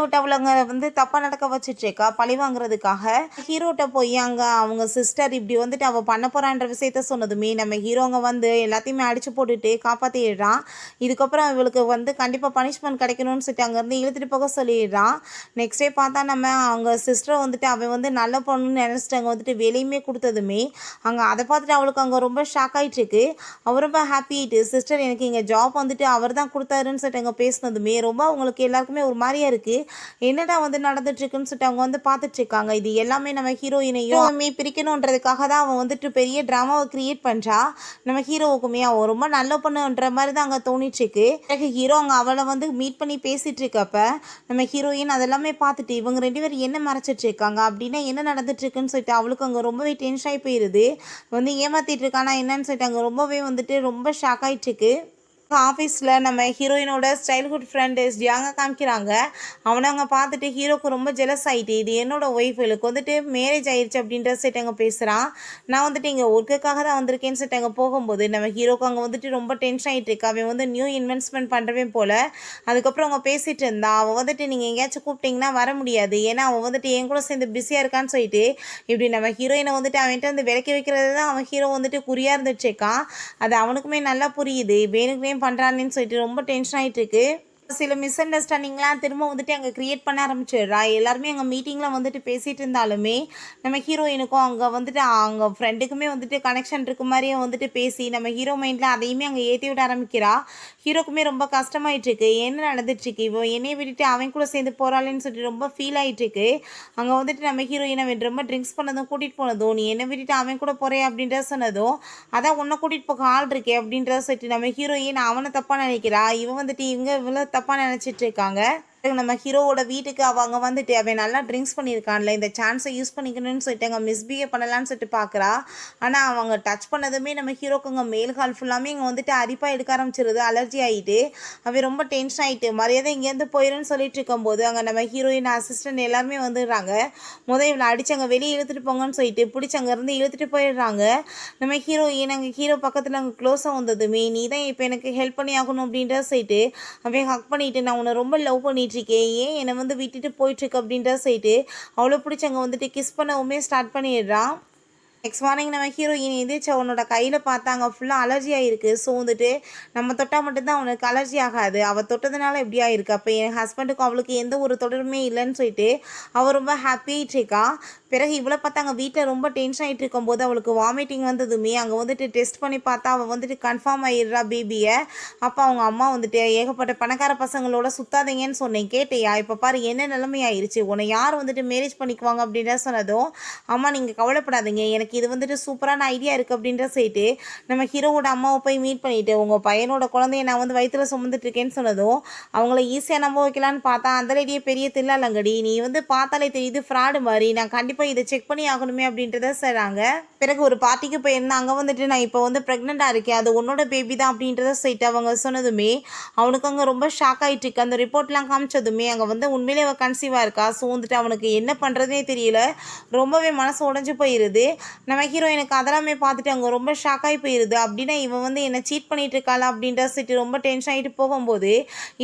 விட்டு அவளை அங்கே வந்து தப்பாக நடக்க வச்சுட்ருக்கா. இருக்கா பழி வாங்குறதுக்காக. ஹீரோட்ட போய் அங்கே அவங்க சிஸ்டர் இப்படி வந்துட்டு அவள் பண்ண போகிறான்ற விஷயத்த சொன்னதுமே நம்ம ஹீரோங்க வந்து எல்லாத்தையுமே அடித்து போட்டுட்டு காப்பாற்றிடுறான். இதுக்கப்புறம் இவளுக்கு வந்து கண்டிப்பாக பனிஷ்மெண்ட் கிடைக்கணும்னு சொல்லிட்டு அங்கேருந்து இழுத்துட்டு போக சொல்லிடுறான். நெக்ஸ்ட் டே பார்த்தா நம்ம அவங்க சிஸ்டரை வந்துட்டு அவன் வந்து நல்ல பொண்ணுன்னு நினச்சிட்டு அங்கே வந்துட்டு வேலையுமே கொடுத்ததுமே அங்கே அதை பார்த்துட்டு அவளுக்கு அங்கே ரொம்ப ஷாக் ஆகிட்டுருக்கு. அவர் ரொம்ப ஹாப்பி ஆகிட்டு சிஸ்டர் எனக்கு இங்கே ஜாப் வந்துட்டு அவர் தான் கொடுத்தாருன்னு சொல்லிட்டு அங்கே பேசினதுமே ரொம்ப அவங்களுக்கு எல்லாருக்குமே ஒரு மாதிரியா இருக்குது. என்னடா வந்து நடந்துட்டுருக்குன்னு சொல்லிட்டு அவங்க வந்து பார்த்துட்ருக்காங்க. இது எல்லாமே நம்ம ஹீரோயினையும் பிரிக்கணுன்றதுக்காக தான் அவன் வந்துட்டு பெரிய ட்ராமாவை கிரியேட் பண்ணுறா. நம்ம ஹீரோவுக்குமே அவன் ரொம்ப நல்ல பொண்ணுன்ற மாதிரி தான் அங்கே தோணிட்டுருக்கு. ஹீரோ அங்கே அவளை வந்து மீட் பண்ணி பேசிகிட்டு இருக்கப்ப நம்ம ஹீரோயின் அதெல்லாமே பார்த்துட்டு இவங்க 2 பேரும் என்ன மறைச்சிட்டு இருக்காங்க அப்படின்னா என்ன நடந்துட்டு இருக்குன்னு சொல்லிட்டு அவளுக்கு அங்கே ரொம்பவே டென்ஷன் ஆகி போயிடுது. வந்து ஏமாத்திட்டு இருக்கானா என்னன்னு சொல்லிட்டு அங்கே ரொம்பவே வந்துட்டு ரொம்ப ஷாக் ஆகிட்டு இருக்கு. ஆஃபீஸில் நம்ம ஹீரோயினோட சைல்ட்ஹுட் ஃப்ரெண்டு ஜியாங்க காமிக்கிறாங்க. அவனை அங்கே பார்த்துட்டு ஹீரோக்கு ரொம்ப ஜெலஸ் ஆகிட்டு இது என்னோட ஒய்ஃப் இவளுக்கு வந்துட்டு மேரேஜ் ஆயிடுச்சு அப்படின்ற செட் அங்கே பேசுகிறான். நான் வந்துட்டு இங்கே ஒர்க்குக்காக தான் வந்திருக்கேன்னு செட் அங்கே போகும்போது நம்ம ஹீரோக்கு அங்கே வந்துட்டு ரொம்ப டென்ஷன் ஆகிட்டு இருக்கு. அவன் வந்து நியூ இன்வெஸ்ட்மெண்ட் பண்ணுறவன் போல். அதுக்கப்புறம் அவங்க பேசிகிட்டு இருந்தா அவள் வந்துட்டு நீங்கள் எங்கேயாச்சும் கூப்பிட்டிங்கன்னா வர முடியாது ஏன்னா அவன் வந்துட்டு என் கூட சேர்ந்து பிஸியாக இருக்கான்னு சொல்லிட்டு இப்படி நம்ம ஹீரோயினை வந்துட்டு அவன்கிட்ட வந்து விலக்கி வைக்கிறது தான் அவன் ஹீரோ வந்துட்டு குறியாக இருந்துச்சுக்கான். அது அவனுக்குமே நல்லா புரியுது வேணுக்குனே பண்ணுறான்னு சொல்லிட்டு ரொம்ப டென்ஷன் ஆகிட்டு இருக்கு. சில மிஸ் அண்டர்ஸ்டாண்டிங்லாம் திரும்ப வந்துட்டு அங்கே க்ரியேட் பண்ண ஆரம்பிச்சிடுறா. எல்லாருமே அங்கே மீட்டிங்கில் வந்துட்டு பேசிகிட்டு இருந்தாலுமே நம்ம ஹீரோயினுக்கும் அங்கே வந்துட்டு அவங்க ஃப்ரெண்டுக்குமே வந்துட்டு கனெக்ஷன் இருக்க மாதிரியே வந்துட்டு பேசி நம்ம ஹீரோ மைண்டில் அதையுமே அங்கே ஏற்றி விட ஆரம்பிக்கிறா. ஹீரோக்குமே ரொம்ப கஷ்டமாயிட்டுருக்கு. என்ன நடந்துட்டுருக்கு இவன் என்னையை விட்டுட்டு அவன் கூட சேர்ந்து போகிறாளேன்னு சொல்லிட்டு ரொம்ப ஃபீல் ஆகிட்டுருக்கு. அங்கே வந்துட்டு நம்ம ஹீரோயினை ரொம்ப ட்ரிங்க்ஸ் பண்ணதும் கூட்டிகிட்டு போனதும் நீ என்னை விட்டுட்டு அவன் கூட போகிறேன் அப்படின்றத சொன்னதும் அதான் உன்னை கூட்டிகிட்டு போக ஆள் இருக்கே அப்படின்றத சொல்லிட்டு நம்ம ஹீரோயின் அவனை தப்பாக நினைக்கிறா. இவன் வந்துட்டு இவ்வளோ தப்பாக நினச்சிட்டு இருக்காங்க. நம்ம ஹீரோவோட வீட்டுக்கு அவங்க வந்துட்டு அவன் நல்லா ட்ரிங்க்ஸ் பண்ணியிருக்கான்ல இந்த சான்ஸை யூஸ் பண்ணிக்கணும்னு சொல்லிட்டு அங்கே மிஸ்பிஹேவ் பண்ணலான்னு சொல்லிட்டு பார்க்குறா. ஆனால் அவங்க டச் பண்ணதுமே நம்ம ஹீரோக்கு அங்கே மேல் கால் ஃபுல்லாமே இங்கே வந்துட்டு அரிப்பாக எடுக்க ஆரம்பிச்சிருது. அலர்ஜி ஆகிட்டு அவன் ரொம்ப டென்ஷன் ஆகிட்டு மரியாதை இங்கேருந்து போயிடுன்னு சொல்லிட்டு இருக்கும்போது அங்கே நம்ம ஹீரோயின் அசிஸ்டன்ட் எல்லாருமே வந்துடுறாங்க. இவளை அடிச்சு அங்கே வெளியே இழுத்துட்டு போங்கன்னு சொல்லிட்டு பிடிச்சி அங்கேருந்து இழுத்துட்டு போயிடுறாங்க. நம்ம ஹீரோயின் அங்கே ஹீரோ பக்கத்தில் அங்கே க்ளோஸாக வந்ததுமே நீ தான் இப்போ எனக்கு ஹெல்ப் பண்ணி ஆகணும் அப்படின்றத சொல்லிட்டு அவன் ஹக் பண்ணிட்டு நான் உன்னை ரொம்ப லவ் பண்ணிட்டு இருக்கேன் ஏன் என்னை வந்து விட்டுட்டு போயிட்டுருக்கு அப்படின்ற சொல்லிட்டு அவ்வளோ பிடிச்சி அங்கே வந்துட்டு கிஸ் பண்ணவுமே ஸ்டார்ட் பண்ணிடுறான். நெக்ஸ்ட் மார்னிங் நம்ம ஹீரோயின் எந்திரிச்சு அவனோட கையில் பார்த்தாங்க ஃபுல்லாக அலர்ஜி ஆகிருக்கு. ஸோ வந்துட்டு நம்ம தொட்டால் மட்டும்தான் அவனுக்கு அலர்ஜி ஆகாது அவள் தொட்டதுனால எப்படி ஆகிருக்கு அப்போ என் ஹஸ்பண்டுக்கும் அவளுக்கு எந்த ஒரு தொடருமே இல்லைன்னு சொல்லிட்டு அவள் ரொம்ப ஹாப்பியாகிட்டு இருக்கா. பிறகு இவ்வளோ பார்த்தாங்க வீட்டில் ரொம்ப டென்ஷன் ஆகிட்டு இருக்கும்போது அவளுக்கு வாமிட்டிங் வந்ததுமே அங்கே வந்துட்டு டெஸ்ட் பண்ணி பார்த்தா அவள் வந்துட்டு கன்ஃபார்ம் ஆகிடுறா பேபியை. அப்போ அவங்க அம்மா வந்துட்டு ஏகப்பட்ட பணக்கார பசங்களோட சுத்தாதீங்கன்னு சொன்னேன் கேட்டையா இப்போ பாரு என்ன நிலைமை ஆயிடுச்சு உன்னை யார் வந்துட்டு மேரேஜ் பண்ணிக்குவாங்க அப்படின்ற சொன்னதும் அம்மா நீங்கள் கவலைப்படாதீங்க எனக்கு இது வந்துட்டு சூப்பரான ஐடியா இருக்குது அப்படின்ற சொல்லிட்டு நம்ம ஹீரோவோட அம்மாவை போய் மீட் பண்ணிவிட்டு உங்கள் பையனோட குழந்தைய நான் வந்து வயிற்றுல சுமந்துட்டு இருக்கேன்னு சொன்னதும் அவங்கள ஈஸியாக நம்ப வைக்கலான்னு பார்த்தா அந்த லேடியே பெரிய தில்லாலங்கடி நீ வந்து பார்த்தாலே தெரியுது ஃப்ராடு மாதிரி நான் கண்டிப்பாக இதை செக் பண்ணி ஆகணுமே அப்படின்றத சொல்கிறாங்க. பிறகு ஒரு பார்ட்டிக்கு போயிருந்தேன் அங்கே வந்துட்டு நான் இப்போ வந்து ப்ரெக்னெண்ட்டாக இருக்கேன் அது உன்னோட பேபி தான் அப்படின்றத சொல்லிட்டு அவங்க சொன்னதுமே அவனுக்கு அங்கே ரொம்ப ஷாக் ஆகிட்டு இருக்கு. அந்த ரிப்போர்ட்லாம் காமிச்சதுமே அங்கே வந்து உண்மையிலே அவள் கன்சீவாக இருக்கா. ஸோ வந்துட்டு அவனுக்கு என்ன பண்ணுறதுனே தெரியல ரொம்பவே மனசு உடஞ்சி போயிடுது. நம்ம ஹீரோயினுக்கு அதெல்லாமே பார்த்துட்டு அங்கே ரொம்ப ஷாக் ஆகி போயிடுது. அப்படின்னா இவன் வந்து என்னை சீட் பண்ணிட்டு இருக்காளா அப்படின்ற சொல்லிட்டு ரொம்ப டென்ஷன் ஆகிட்டு போகும்போது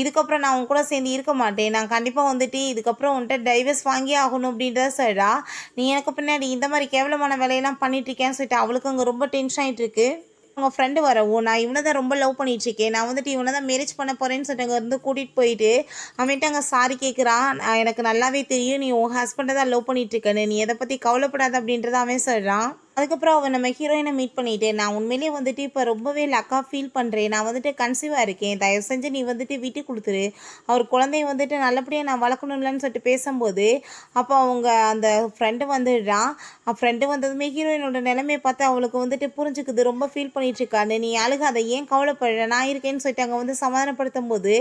இதுக்கப்புறம் நான் உன் கூட சேர்ந்து இருக்க மாட்டேன் நான் கண்டிப்பாக வந்துட்டு இதுக்கப்புறம் உன்கிட்ட டைவர்ஸ் வாங்கி ஆகணும் அப்படின்றத சொல்கிறா. நீ எனக்கு பின்னாடி இந்த மாதிரி கேவலமான வேலையெல்லாம் பண்ணிட்டு இருக்கேன்னு சொல்லிட்டு அவளுக்கு அங்கே ரொம்ப டென்ஷன் ஆகிட்டு இருக்கு. அவங்க ஃப்ரெண்டு வரவும் நான் இவனை தான் ரொம்ப லவ் பண்ணிட்டுருக்கேன் நான் வந்துட்டு இவனை தான் மேரேஜ் பண்ண போகிறேன்னு சொல்லிட்டு அங்கே இருந்து கூட்டிகிட்டு போயிட்டு அவன்கிட்ட அங்கே சாரி கேட்குறான். எனக்கு நல்லாவே தெரியும் நீ உன் ஹஸ்பண்டை தான் லவ் பண்ணிட்டுருக்கேன்னு நீ எதை பற்றி கவலைப்படாத அப்படின்றத அவன் சொல்கிறான். அதுக்கப்புறம் அவன் நம்ம ஹீரோயினை மீட் பண்ணிவிட்டு நான் உண்மையிலேயே வந்துட்டு இப்போ ரொம்பவே லக்காக ஃபீல் பண்ணுறேன் நான் வந்துட்டு கன்சீவாக இருக்கேன் தயவு செஞ்சு நீ வந்துட்டு விட்டு கொடுத்துரு அவர் குழந்தைய வந்துட்டு நல்லபடியாக நான் வளர்க்கணும்லன்னு சொல்லிட்டு பேசும்போது அப்போ அவங்க அந்த ஃப்ரெண்டு வந்துடுறான். ஃப்ரெண்டு வந்ததுமே ஹீரோயினோட நிலைமையை பார்த்து அவளுக்கு வந்துட்டு புரிஞ்சுக்குது ரொம்ப ஃபீல் பண்ணிட்டுருக்கான்னு நீ அழுகாத ஏன் கவலைப்படுற நான் இருக்கேன்னு சொல்லிட்டு அங்கே வந்து சமாதானப்படுத்தும் போது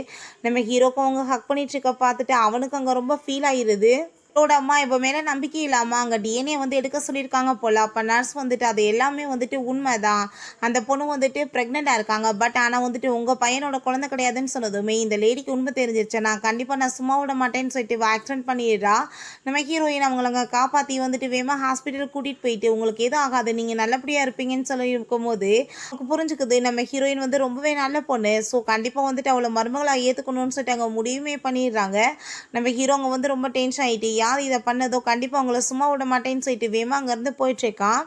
நம்ம ஹீரோக்கும் அவங்க ஹக் பண்ணிட்டுருக்க பார்த்துட்டு அவனுக்கு அங்கே ரொம்ப ஃபீல் ஆகிடுது. அவளோட அம்மா இப்போ மேலே நம்பிக்கை இல்லாமல் அங்கே டிஎன்ஏ வந்து எடுக்க சொல்லியிருக்காங்க போல். அப்போ நர்ஸ் வந்துட்டு அது எல்லாமே வந்துட்டு உண்மை தான் அந்த பொண்ணு வந்துட்டு ப்ரெக்னெண்ட்டாக இருக்காங்க பட் ஆனால் வந்துட்டு உங்கள் பையனோட குழந்தை கிடையாதுன்னு சொன்னதுமே இந்த லேடிக்கு உண்மை தெரிஞ்சிருச்சு நான் கண்டிப்பாக நான் சும்மா விட மாட்டேன்னு சொல்லிட்டு ஆக்சிடென்ட் பண்ணிடுறா. நம்ம ஹீரோயின் அவங்கள அங்கே காப்பாற்றி வந்துட்டு வேகமாக ஹாஸ்பிட்டலுக்கு கூட்டிகிட்டு போயிட்டு உங்களுக்கு எதுவும் ஆகாது நீங்கள் நல்லபடியாக இருப்பீங்கன்னு சொல்லி இருக்கும்போது அவங்களுக்கு புரிஞ்சுக்குது நம்ம ஹீரோயின் வந்து ரொம்பவே நல்ல பொண்ணு. ஸோ கண்டிப்பாக வந்துட்டு அவளை மருமகளாக ஏற்றுக்கணும்னு சொல்லிட்டு அங்கே முடிவுமே பண்ணிடுறாங்க. நம்ம ஹீரோங்க வந்து ரொம்ப டென்ஷன் ஆகிட்டு யார் இதை பண்ணதோ கண்டிப்பாக அவங்கள சும்மா விட மாட்டேன்னு சொல்லிட்டு வேமா அங்கேருந்து போயிட்டுருக்கான்.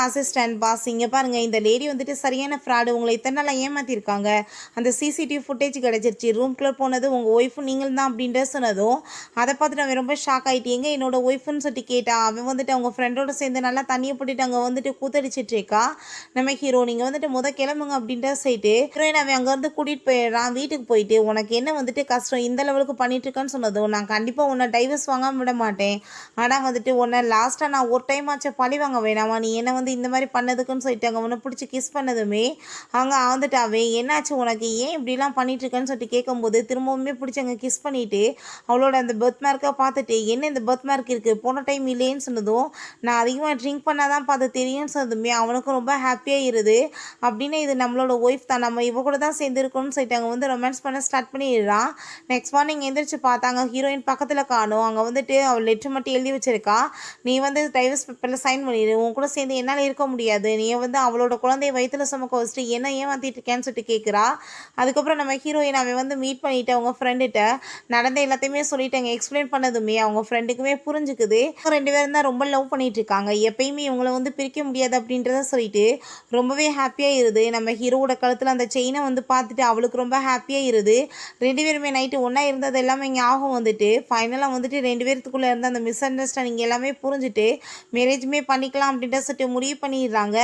அசிஸ்டன்ட் பாஸ் இங்கே பாருங்கள், இந்த லேடி வந்துட்டு சரியான ஃப்ராடு, உங்களை இத்தனை நாளாக ஏமாற்றிருக்காங்க. அந்த சிசிடிவி ஃபுட்டேஜ் கிடச்சிருச்சு, ரூம்குள்ளே போனது உங்கள் ஒய்ஃபு நீங்கள் தான் அப்படின்ற சொன்னதும் அதை பார்த்துட்டு அவன் ரொம்ப ஷாக் ஆகிட்டு, எங்கே என்னோட ஒய்ஃபுன்னு சொல்லிட்டு கேட்டா. அவன் வந்துட்டு அவங்க ஃப்ரெண்டோட சேர்ந்து நல்லா தண்ணியை போட்டுட்டு அங்கே வந்துட்டு கூத்தடிச்சிட்டு இருக்கா. நம்ம ஹீரோ நீங்கள் வந்துட்டு கிளம்புங்க அப்படின்ற சொல்லிட்டு ஹீரோயின் அவன் அங்கேருந்து கூட்டிகிட்டு போயிடுறான். வீட்டுக்கு போயிட்டு உனக்கு என்ன வந்துட்டு கஷ்டம் இந்த லெவலுக்கு பண்ணிட்டு இருக்கான்னு சொன்னதும், நான் கண்டிப்பாக உன்னை டைவர்ஸ் வாங்காமல் விட மாட்டேன். ஆனால் வந்துட்டு உன்னை லாஸ்ட்டாக நான் ஒரு டைம் ஆச்சு பழி வாங்க வேணாமா, நீ என்ன வந்து இந்த மாதிரி பண்ணதுக்குன்னு சொல்லிட்டு அங்கே உன்னை பிடிச்சி கிஸ் பண்ணதுமே அங்கே வந்துட்டாவே என்னாச்சு உனக்கு ஏன் இப்படிலாம் பண்ணிட்டுருக்கேன்னு சொல்லிட்டு கேட்கும்போது திரும்பவுமே பிடிச்சி அங்கே கிஸ் பண்ணிவிட்டு அவளோட அந்த பர்த் மார்க்கை பார்த்துட்டு, என்ன இந்த பர்த் மார்க் இருக்குது போன டைம் இல்லைன்னு சொன்னதும், நான் அதிகமாக ட்ரிங்க் பண்ணால் தான் பார்த்து தெரியும்னு சொன்னதுமே அவனுக்கும் ரொம்ப ஹாப்பியாக இருது. அப்படின்னு இது நம்மளோட ஒய்ஃப் தான், நம்ம இவ கூட தான் சேர்ந்துருக்கோம்னு சொல்லிட்டு அங்கே வந்து ரொமான்ஸ் பண்ண ஸ்டார்ட் பண்ணிடுறான். நெக்ஸ்ட் மார்னிங் எந்திரிச்சு பார்த்தாங்க ஹீரோயின் பக்கத்தில் காணும். அங்கே வந்துட்டு அவள் லெட்ரு மட்டும் எழுதி வச்சிருக்கா, நீ வந்து டைவர்ஸ் பேப்பரில் சைன் பண்ணிடு, உன் கூட சேர்ந்து என்னால் இருக்க முடியாது, நீ வந்து அவளோட குழந்தைய வயிற்றுல சுமக்க வச்சுட்டு என்ன ஏமாற்றிட்டு இருக்கேன்னு சொல்லிட்டு கேட்குறா. அதுக்கப்புறம் நம்ம ஹீரோயின் அவன் வந்து மீட் பண்ணிவிட்டு அவங்க ஃப்ரெண்டுகிட்ட நடந்த எல்லாத்தையுமே சொல்லிட்டாங்க. எக்ஸ்பிளைன் பண்ணதுமே அவங்க ஃப்ரெண்டுக்குமே புரிஞ்சுக்குது. ரெண்டு பேரும் தான் ரொம்ப லவ் பண்ணிட்டு இருக்காங்க, எப்பயுமே இவங்களை வந்து பிரிக்க முடியாது அப்படின்றத சொல்லிட்டு ரொம்பவே ஹாப்பியாக இருது. நம்ம ஹீரோவோட கழுத்தில் அந்த செயினை வந்து பார்த்துட்டு அவளுக்கு ரொம்ப ஹாப்பியாக இருது. ரெண்டு பேருமே நைட்டு ஒன்றா இருந்தது எல்லாமே ஞாபகம் வந்துட்டு ஃபைனலாக வந்துட்டு ரெண்டு பேர்த்துக்குள்ளே இருந்த அந்த மிஸ் அண்டர்ஸ்டாண்டிங் எல்லாமே புரிஞ்சுட்டு மேரேஜுமே பண்ணிக்கலாம் அப்படின்ற சொல்லிட்டு முடிவு பண்ணிடுறாங்க.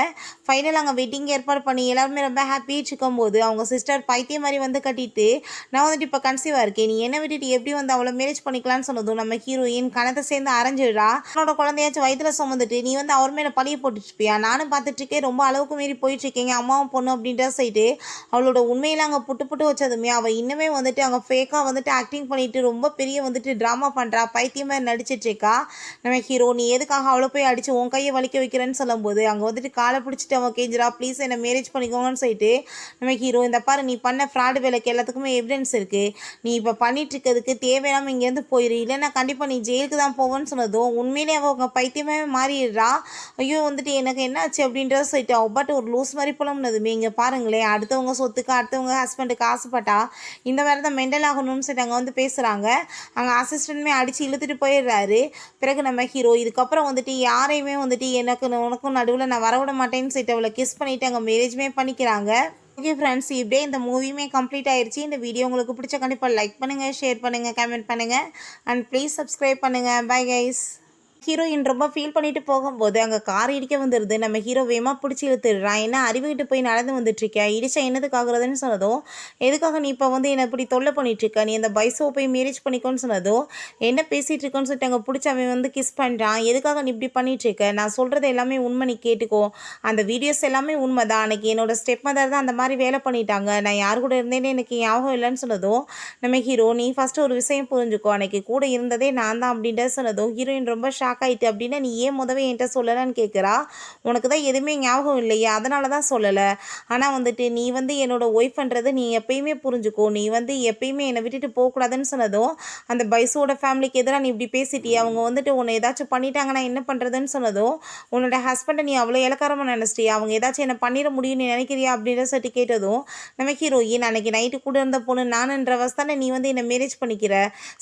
ஃபைனல் அங்கே வெட்டிங் ஏற்பாடு பண்ணி எல்லாருமே ரொம்ப ஹாப்பியாக இருக்கும்போது அவங்க சிஸ்டர் பைத்தியம் மாதிரி வந்து கட்டிட்டு, நான் வந்துட்டு இப்போ கன்சீவாக இருக்கேன், நீ என்ன விட்டுட்டு எப்படி வந்து அவளை மேரேஜ் பண்ணிக்கலான்னு சொன்னதும் நம்ம ஹீரோயின் கணத்தை சேர்ந்து அரைஞ்சிடுறா. அவனோட குழந்தையாச்சும் வயிற்றுல சுமந்துட்டு நீ வந்து அவர் மேலே பழிய போட்டுருப்பியா, நானும் பார்த்துட்ருக்கேன் ரொம்ப அளவுக்கு மீறி போயிட்டுருக்கீங்க அம்மாவும் பொண்ணு அப்படின்ற சைட்டு அவளோட உண்மையில் அங்கே புட்டு வச்சதுமே அவள் இன்னுமே வந்துட்டு அங்கே ஃபேக்காக வந்துட்டு ஆக்டிங் பண்ணிட்டு ரொம்ப பெரிய வந்துட்டு ட்ராமா பண்ணுறா, பைத்தியமாக நடிச்சிட்ருக்கா. நம்ம ஹீரோ நீ எதுக்காக அவளை போய் அடித்து உன் கையை வலிக்க வைக்கிறேன்னு சொல்லும்போது அங்கே வந்துட்டு காலை பிடிச்சிட்டு அவன் கேஞ்சிரா, ப்ளீஸ் என்னை மேரேஜ் பண்ணிக்கோங்கன்னு சொல்லிட்டு நம்ம ஹீரோ இந்த பாரு நீ பண்ண ஃப்ராடு வேலைக்கு எல்லாத்துக்குமே எவிடன்ஸ் இருக்குது, நீ இப்போ பண்ணிட்டுருக்கிறதுக்கு தேவையில்லாமல் இங்கேருந்து போயிடு, இல்லைன்னா கண்டிப்பாக நீ ஜெயிலுக்கு தான் போவேன்னு சொன்னதும் உண்மையிலே அவங்க பைத்தியமே மாறிடுறா. ஐயோ வந்துட்டு எனக்கு என்னாச்சு அப்படின்றத சொல்லிட்டு அவள் பாட்டு ஒரு லூஸ் மாதிரி புலம்புனதுமே இங்கே பாருங்களேன், அடுத்தவங்க சொத்துக்கு அடுத்தவங்க ஹஸ்பண்டுக்கு ஆசைப்பட்டா இந்த மாதிரி தான் மெண்டல் ஆகணும்னு சொல்லிட்டு அங்கே வந்து பேசுகிறாங்க. அங்கே அசிஸ்டன்ட்மே அடித்து இழுத்துட்டு போயிடுறாரு. பிறகு நம்ம ஹீரோ இதுக்கப்புறம் வந்துட்டு யாரையுமே வந்துட்டு எனக்கு உனக்கும் நடுவில் நான் வரவிட மாட்டேன்னு சொல்லிட்டு அவளை கிஸ் பண்ணிவிட்டு அங்கே மேரேஜுமே பண்ணிக்கிறாங்க. ஓகே ஃப்ரெண்ட்ஸ், இப்படியே இந்த மூவியுமே கம்ப்ளீட் ஆயிடுச்சு. இந்த வீடியோ உங்களுக்கு பிடிச்ச கண்டிப்பாக லைக் பண்ணுங்கள், ஷேர் பண்ணுங்கள், கமெண்ட் பண்ணுங்கள் அண்ட் ப்ளீஸ் சப்ஸ்கிரைப் பண்ணுங்கள். Bye guys. ஹீரோயின் ரொம்ப ஃபீல் பண்ணிட்டு போகும்போது அங்கே கார் இடிக்க வந்துடுது. நம்ம ஹீரோ வேகமாக பிடிச்சி இழுத்துடுறான். என்ன அறிவுகிட்டு போய் நடந்து வந்துட்டுருக்கேன், இடிச்சா என்னதுக்காகிறதுன்னு சொன்னதும், எதுக்காக நீ இப்போ வந்து என்னை இப்படி தொல்லை பண்ணிட்டுருக்க, நீ அந்த பைசோ போய் மேரேஜ் பண்ணிக்கோன்னு சொன்னதும், என்ன பேசிகிட்டு இருக்கோன்னு சொல்லிட்டு அங்கே பிடிச்சி அவன் வந்து கிஸ் பண்ணுறான். எதுக்காக நீ இப்படி பண்ணிட்டுருக்க, நான் சொல்கிறது எல்லாமே உண்மை, நீ கேட்டுக்கோ, அந்த வீடியோஸ் எல்லாமே உண்மை தான், அன்றைக்கி என்னோட ஸ்டெப் மதர் தான் அந்த மாதிரி வேலை பண்ணிட்டாங்க, நான் யார் கூட இருந்தேன்னு எனக்கு ஞாபகம் இல்லைன்னு சொன்னதும், நம்ம ஹீரோ நீ ஃபஸ்ட்டு ஒரு விஷயம் புரிஞ்சுக்கோ, அன்றைக்கி கூட இருந்ததே நான் தான் அப்படின்ற சொன்னதும் ஹீரோயின் ரொம்ப ஷாக் ஆகிட்டு, அப்படின்னா நீ ஏன் முதவே என்கிட்ட சொல்லலைன்னு கேட்குறா. உனக்கு தான் எதுவுமே ஞாபகம் இல்லையா, அதனால தான் சொல்லலை. ஆனால் வந்துட்டு நீ வந்து என்னோடய ஒய்ஃப்ன்றது நீ எப்பயுமே புரிஞ்சுக்கோ, நீ வந்து எப்பயுமே என்னை விட்டுட்டு போகக்கூடாதுன்னு சொன்னதும், அந்த பைசோட ஃபேமிலிக்கு எதிராக நீ இப்படி பேசிட்டியே, அவங்க வந்துட்டு உன்னை ஏதாச்சும் பண்ணிட்டாங்கன்னா என்ன பண்ணுறதுன்னு சொன்னதும், உன்னோட ஹஸ்பண்டை நீ அவ்வளோ இலக்காரமாக நினச்சிட்டியா, அவங்க ஏதாச்சும் என்னை பண்ணிட முடியும்னு நீ நினைக்கிறியா அப்படின்ற சொல்லிட்டு கேட்டதும், நம்ம ஹீரோயின் அன்றைக்கி நைட்டு கூட இருந்த பொண்ணு நானுன்ற வசதானே நீ வந்து என்னை மேரேஜ் பண்ணிக்கிற,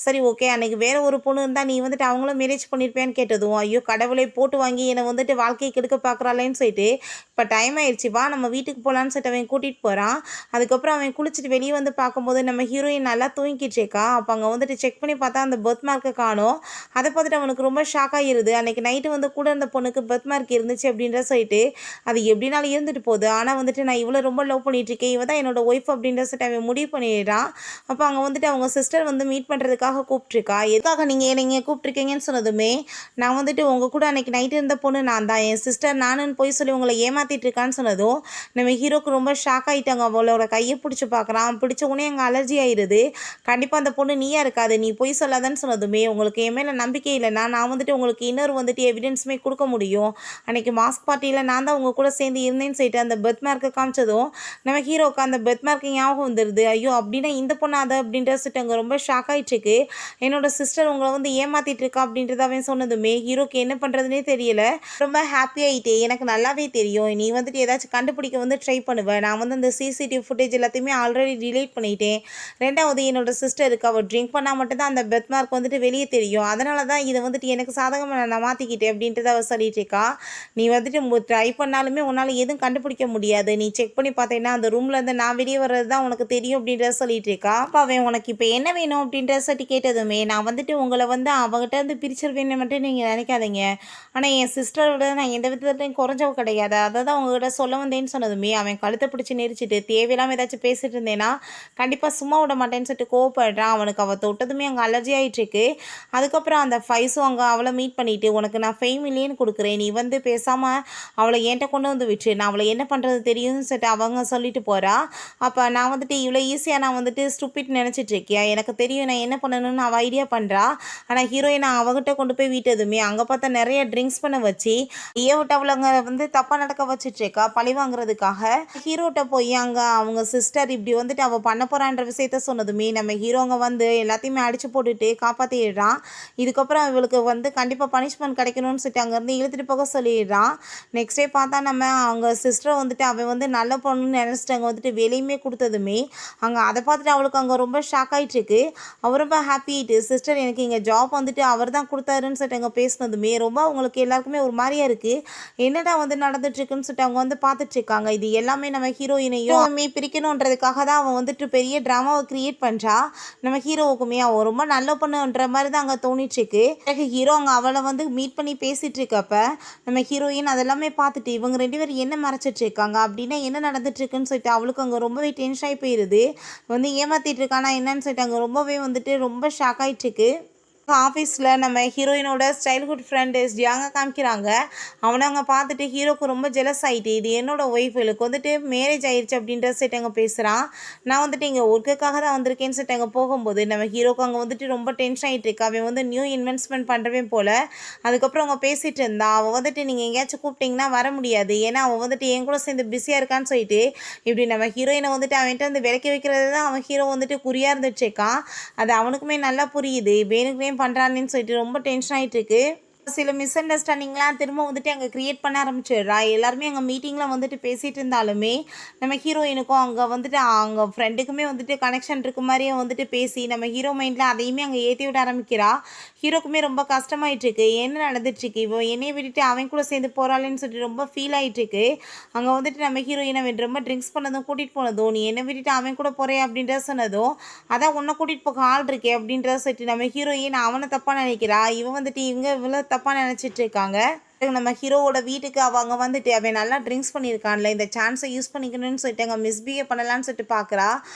சரி ஓகே அன்றைக்கி வேறு ஒரு பொண்ணு இருந்தால் நீ வந்துட்டு அவங்களும் மேரேஜ் பண்ணியிருப்பேன்னு கேட்டதும், ஐயோ கடவுளை போட்டு வாங்கி என்னை வந்துட்டு வாழ்க்கையை கெடுக்க பார்க்குறாளேன்னு சொல்லிட்டு இப்போ டைம் ஆயிடுச்சு வா நம்ம வீட்டுக்கு போகலான்னு சொல்லிட்டு அவன் கூட்டிகிட்டு போகிறான். அதுக்கப்புறம் அவன் குளிச்சுட்டு வெளியே வந்து பார்க்கும்போது நம்ம ஹீரோயின் நல்லா தூங்கிக்கிட்டு இருக்கா. அப்போ அங்கே வந்துட்டு செக் பண்ணி பார்த்தா அந்த பர்த் மார்க்கை காணும். அதை பார்த்துட்டு அவனுக்கு ரொம்ப ஷாக் ஆகிருது. அன்றைக்கி நைட்டு வந்து கூட இருந்த பொண்ணுக்கு பர்த் மார்க் இருந்துச்சு அப்படின்ற சொல்லிட்டு அது எப்படினாலும் இருந்துட்டு போகுது, ஆனால் வந்துட்டு நான் இவ்வளோ ரொம்ப லவ் பண்ணிகிட்ருக்கேன், இவ தான் என்னோட ஒய்ஃப் அப்படின்ற சொல்லிட்டு அவன் முடிவு பண்ணிடுறான். அப்போ அங்கே வந்துட்டு அவங்க சிஸ்டர் வந்து மீட் பண்ணுறதுக்காக கூப்பிட்ருக்கா. எதுக்காக நீங்கள் கூப்பிட்ருக்கீங்கன்னு சொன்னதுமே, நான் வந்துட்டு உங்கள் கூட அன்றைக்கி நைட்டு இருந்த பொண்ணு நான் தான், என் சிஸ்டர் நானுன்னு போய் சொல்லி உங்களை ஏமாற்றிட்டு இருக்கான்னு சொன்னதும் நம்ம ஹீரோக்கு ரொம்ப ஷாக் ஆகிட்டாங்க. அவளோட கையை பிடிச்சி பார்க்குறான். பிடிச்ச உடனே அங்கே அலர்ஜி ஆயிடுது. கண்டிப்பாக அந்த பொண்ணு நீயா இருக்காது, நீ போய் சொல்லாதன்னு சொன்னதுமே, உங்களுக்கு என் மேலே நம்பிக்கை இல்லைன்னா நான் வந்துட்டு உங்களுக்கு இன்னொரு வந்துட்டு எவிடன்ஸுமே கொடுக்க முடியும், அன்றைக்கி மாஸ்க் பார்ட்டியில் நான் தான் உங்கள் கூட சேர்ந்து இருந்தேன்னு சொல்லிட்டு அந்த பெர்த் மார்க்கை காமிச்சதும் நம்ம ஹீரோக்கு அந்த பெர்த் மார்க்கு ஞாபகம் வந்துடுது. ஐயோ அப்படின்னா இந்த பொண்ணு அதை அப்படின்ற சொல்லிட்டு அங்கே ரொம்ப ஷாக் ஆகிட்டுருக்கு. என்னோட சிஸ்டர் உங்களை வந்து ஏமாற்றிட்டு இருக்கா அப்படின்றத அவன் சொன்னதுமே சொன்னதுமே ஹீரோக்கு என்ன பண்ணுறதுனே தெரியல. ரொம்ப ஹாப்பி ஆகிட்டே, எனக்கு நல்லாவே தெரியும் நீ வந்துட்டு ஏதாச்சும் கண்டுபிடிக்க வந்து ட்ரை பண்ணுவேன். நான் வந்து அந்த சிசிடிவி ஃபுட்டேஜ் எல்லாத்தையுமே ஆல்ரெடி டிலீட் பண்ணிட்டேன். ரெண்டாவது என்னோட சிஸ்டருக்கு அவள் ட்ரிங்க் பண்ணால் மட்டும்தான் அந்த பெத் மார்க் வந்துட்டு வெளியே தெரியும். அதனால தான் இதை வந்துட்டு எனக்கு சாதகமாக நான் மாற்றிக்கிட்டேன் அப்படின்றத அவள் சொல்லிட்டு இருக்கா. நீ வந்துட்டு ட்ரை பண்ணாலுமே உன்னால் எதுவும் கண்டுபிடிக்க முடியாது. நீ செக் பண்ணி பார்த்தீங்கன்னா அந்த ரூம்லேருந்து நான் வெளியே வர்றது தான் உனக்கு தெரியும் அப்படின்றத சொல்லிட்டு இருக்கா. அப்போ அவன் உனக்கு இப்போ என்ன வேணும் அப்படின்றத சொல்லி கேட்டதுமே நான் வந்துட்டு உங்களை வந்து அவங்ககிட்ட இருந்து பிரிச்சிருவேன்னு மட்டும் நீங்கள் நினைக்காதீங்க. ஆனால் என் சிஸ்டரோட நான் எந்த விதத்துலையும் குறைஞ்சவ கிடையாது. அதை தான் உங்ககிட்ட சொல்ல வந்தேன்னு சொன்னதுமே அவன் கழுத்தை பிடிச்சி நெரிச்சிட்டு தேவையில்லாமல் ஏதாச்சும் பேசிட்டு இருந்தேன்னா கண்டிப்பாக சும்மா விட மாட்டேன்னு சொல்லிட்டு கோவப்படுறான். அவனுக்கு அவள் தொட்டதுமே அங்கே அலர்ஜி ஆகிட்டுருக்கு. அதுக்கப்புறம் அந்த ஃபைஸும் அங்கே அவளை மீட் பண்ணிவிட்டு உனக்கு நான் 5 மில்லியன் கொடுக்குறேன், நீ வந்து பேசாமல் அவளை என்கிட்ட கொண்டு வந்து விட்டு நான் அவளை என்ன பண்ணுறது தெரியும்னு சொல்லிட்டு அவங்க சொல்லிட்டு போகிறா. அப்போ நான் வந்துட்டு இவ்வளோ ஈஸியாக நான் வந்துட்டு ஸ்டூபிட் நினச்சிட்டு இருக்கியா, எனக்கு தெரியும் நான் என்ன பண்ணணும்னு அவள் ஐடியா பண்ணுறா. ஆனால் ஹீரோயினை அவகிட்ட கொண்டு போய் விட்டதுமே அங்கே பார்த்தா நிறைய ட்ரிங்க்ஸ் பண்ண வச்சு விட்டு அவளங்க வந்து தப்பாக நடக்க வச்சுட்ருக்கா பழி வாங்குறதுக்காக. ஹீரோட்ட போய் அங்கே அவங்க சிஸ்டர் இப்படி வந்துட்டு அவள் பண்ண போகிறான்ற விஷயத்த சொன்னதுமே நம்ம ஹீரோங்க வந்து எல்லாத்தையுமே அடித்து போட்டுட்டு காப்பாற்றிடுறான். இதுக்கப்புறம் இவளுக்கு வந்து கண்டிப்பாக பனிஷ்மெண்ட் கிடைக்கணும்னு சொல்லிட்டு அங்கேருந்து இழுத்துட்டு போக சொல்லிடுறான். நெக்ஸ்ட் டே பார்த்தா நம்ம அவங்க சிஸ்டரை வந்துட்டு அவன் வந்து நல்ல பொண்ணுன்னு நினச்சிட்டு அங்கே வந்துட்டு வெளியுமே கொடுத்ததுமே அங்கே அதை பார்த்துட்டு அவளுக்கு அங்கே ரொம்ப ஷாக் ஆகிட்டுருக்கு. அவர் ரொம்ப ஹாப்பி ஆகிட்டு சிஸ்டர் எனக்கு இங்கே ஜாப் வந்துட்டு அவர் தான் கொடுத்தாருன்னு சொல்லிட்டு அங்கே பேசினதுமே ரொம்ப அவங்களுக்கு எல்லாருக்குமே ஒரு மாதிரியா இருக்குது. என்னடா வந்து நடந்துட்டுருக்குன்னு சொல்லிட்டு அவங்க வந்து பார்த்துட்ருக்காங்க. இது எல்லாமே நம்ம ஹீரோயினையும் பிரிக்கணுன்றதுக்காக தான் அவன் வந்துட்டு பெரிய ட்ராமாவை க்ரியேட் பண்ணுறா. நம்ம ஹீரோவுக்குமே அவன் ரொம்ப நல்ல பொண்ணுன்ற மாதிரி தான் அங்கே தோணிட்டுருக்கு. பிறகு ஹீரோ அங்கே அவளை வந்து மீட் பண்ணி பேசிகிட்டு இருக்கப்ப நம்ம ஹீரோயின் அதெல்லாமே பார்த்துட்டு இவங்க 2 பேரும் என்ன மறைச்சிட்டு இருக்காங்க அப்படின்னா என்ன நடந்துட்டுருக்குன்னு சொல்லிட்டு அவளுக்கு அங்கே ரொம்பவே டென்ஷன் ஆகி போயிடுது. வந்து ஏமாற்றிட்டு இருக்கானா என்னன்னு சொல்லிட்டு அங்கே ரொம்பவே வந்துட்டு ரொம்ப ஷாக் ஆகிட்டுருக்கு. ஆஃபீஸில் நம்ம ஹீரோயினோட சைல்ட்ஹுட் ஃப்ரெண்டு ஜியாங்க காமிக்கிறாங்க. அவனை அங்கே பார்த்துட்டு ஹீரோக்கு ரொம்ப ஜெலஸ் ஆகிட்டு இது என்னோடய ஒய்ஃப், இவளுக்கு வந்துட்டு மேரேஜ் ஆயிடுச்சு அப்படின்ற செட் அங்கே பேசுகிறான். நான் வந்துட்டு இங்கே ஒர்க்குக்காக தான் வந்திருக்கேன்னு சொல்லிட்டு அங்கே போகும்போது நம்ம ஹீரோக்கு அங்கே வந்துட்டு ரொம்ப டென்ஷன் ஆகிட்டு இருக்கு. அவன் வந்து நியூ இன்வெஸ்ட்மெண்ட் பண்ணுறவன் போல். அதுக்கப்புறம் அவங்க பேசிகிட்டு இருந்தா அவள் வந்துட்டு நீங்கள் எங்கேயாச்சும் கூப்பிட்டிங்கன்னா வர முடியாது, ஏன்னா அவன் வந்துட்டு என் கூட சேர்ந்து பிஸியாக இருக்கான்னு சொல்லிட்டு இப்படி நம்ம ஹீரோயினை வந்துட்டு அவன்கிட்ட வந்து விலக்கி வைக்கிறது தான் அவன் ஹீரோ வந்துட்டு குறியாக இருந்துட்டுருக்கான். அது அவனுக்குமே நல்லா புரியுது, வேணுக்குமே பண்ணுறான்னு சொல்லிட்டு ரொம்ப டென்ஷன் ஆகிட்டு இருக்கு. சில மிஸ் அண்டர்ஸ்டாண்டிங்லாம் திரும்ப வந்துட்டு அங்கே க்ரியேட் பண்ண ஆரம்பிச்சிடுறா. எல்லாருமே அங்கே மீட்டிங்கில் வந்துட்டு பேசிகிட்டு இருந்தாலுமே நம்ம ஹீரோயினுக்கும் அங்கே வந்துட்டு அவங்க ஃப்ரெண்டுக்குமே வந்துட்டு கனெக்ஷன் இருக்க மாதிரியே வந்துட்டு பேசி நம்ம ஹீரோ மைண்டில் அதையுமே அங்கே ஏற்றி விட ஆரம்பிக்கிறா. ஹீரோக்குமே ரொம்ப கஷ்டமாயிட்டுருக்கு, என்ன நடந்துட்டுருக்கு, இவன் என்னையை விட்டுட்டு அவன் கூட சேர்ந்து போகிறாளேன்னு சொல்லிட்டு ரொம்ப ஃபீல் ஆகிட்டுருக்கு. அங்கே வந்துட்டு நம்ம ஹீரோயினை ரொம்ப ட்ரிங்க்ஸ் பண்ணதும் கூட்டிகிட்டு போனதும் நீ என்னை விட்டுட்டு அவன் கூட போகிறேன் அப்படின்றத சொன்னதும் அதான் உன்னை கூட்டிகிட்டு போக ஆள் இருக்கே அப்படின்றத சொல்லிட்டு நம்ம ஹீரோயின் அவனை தப்பாக நினைக்கிறா. இவன் வந்துட்டு இவங்க இவ்வளோ தப்பாக நினச்சிட்டு இருக்காங்க. நம்ம ஹீரோவோட வீட்டுக்கு அவங்க வந்துட்டு அவன் நல்லா ட்ரிங்க்ஸ் பண்ணியிருக்கான்ல, இந்த சான்ஸை யூஸ் பண்ணிக்கணும்னு சொல்லிட்டு அங்கே மிஸ்பிஹேவ் பண்ணலான்னு சொல்லிட்டு பார்க்குறா.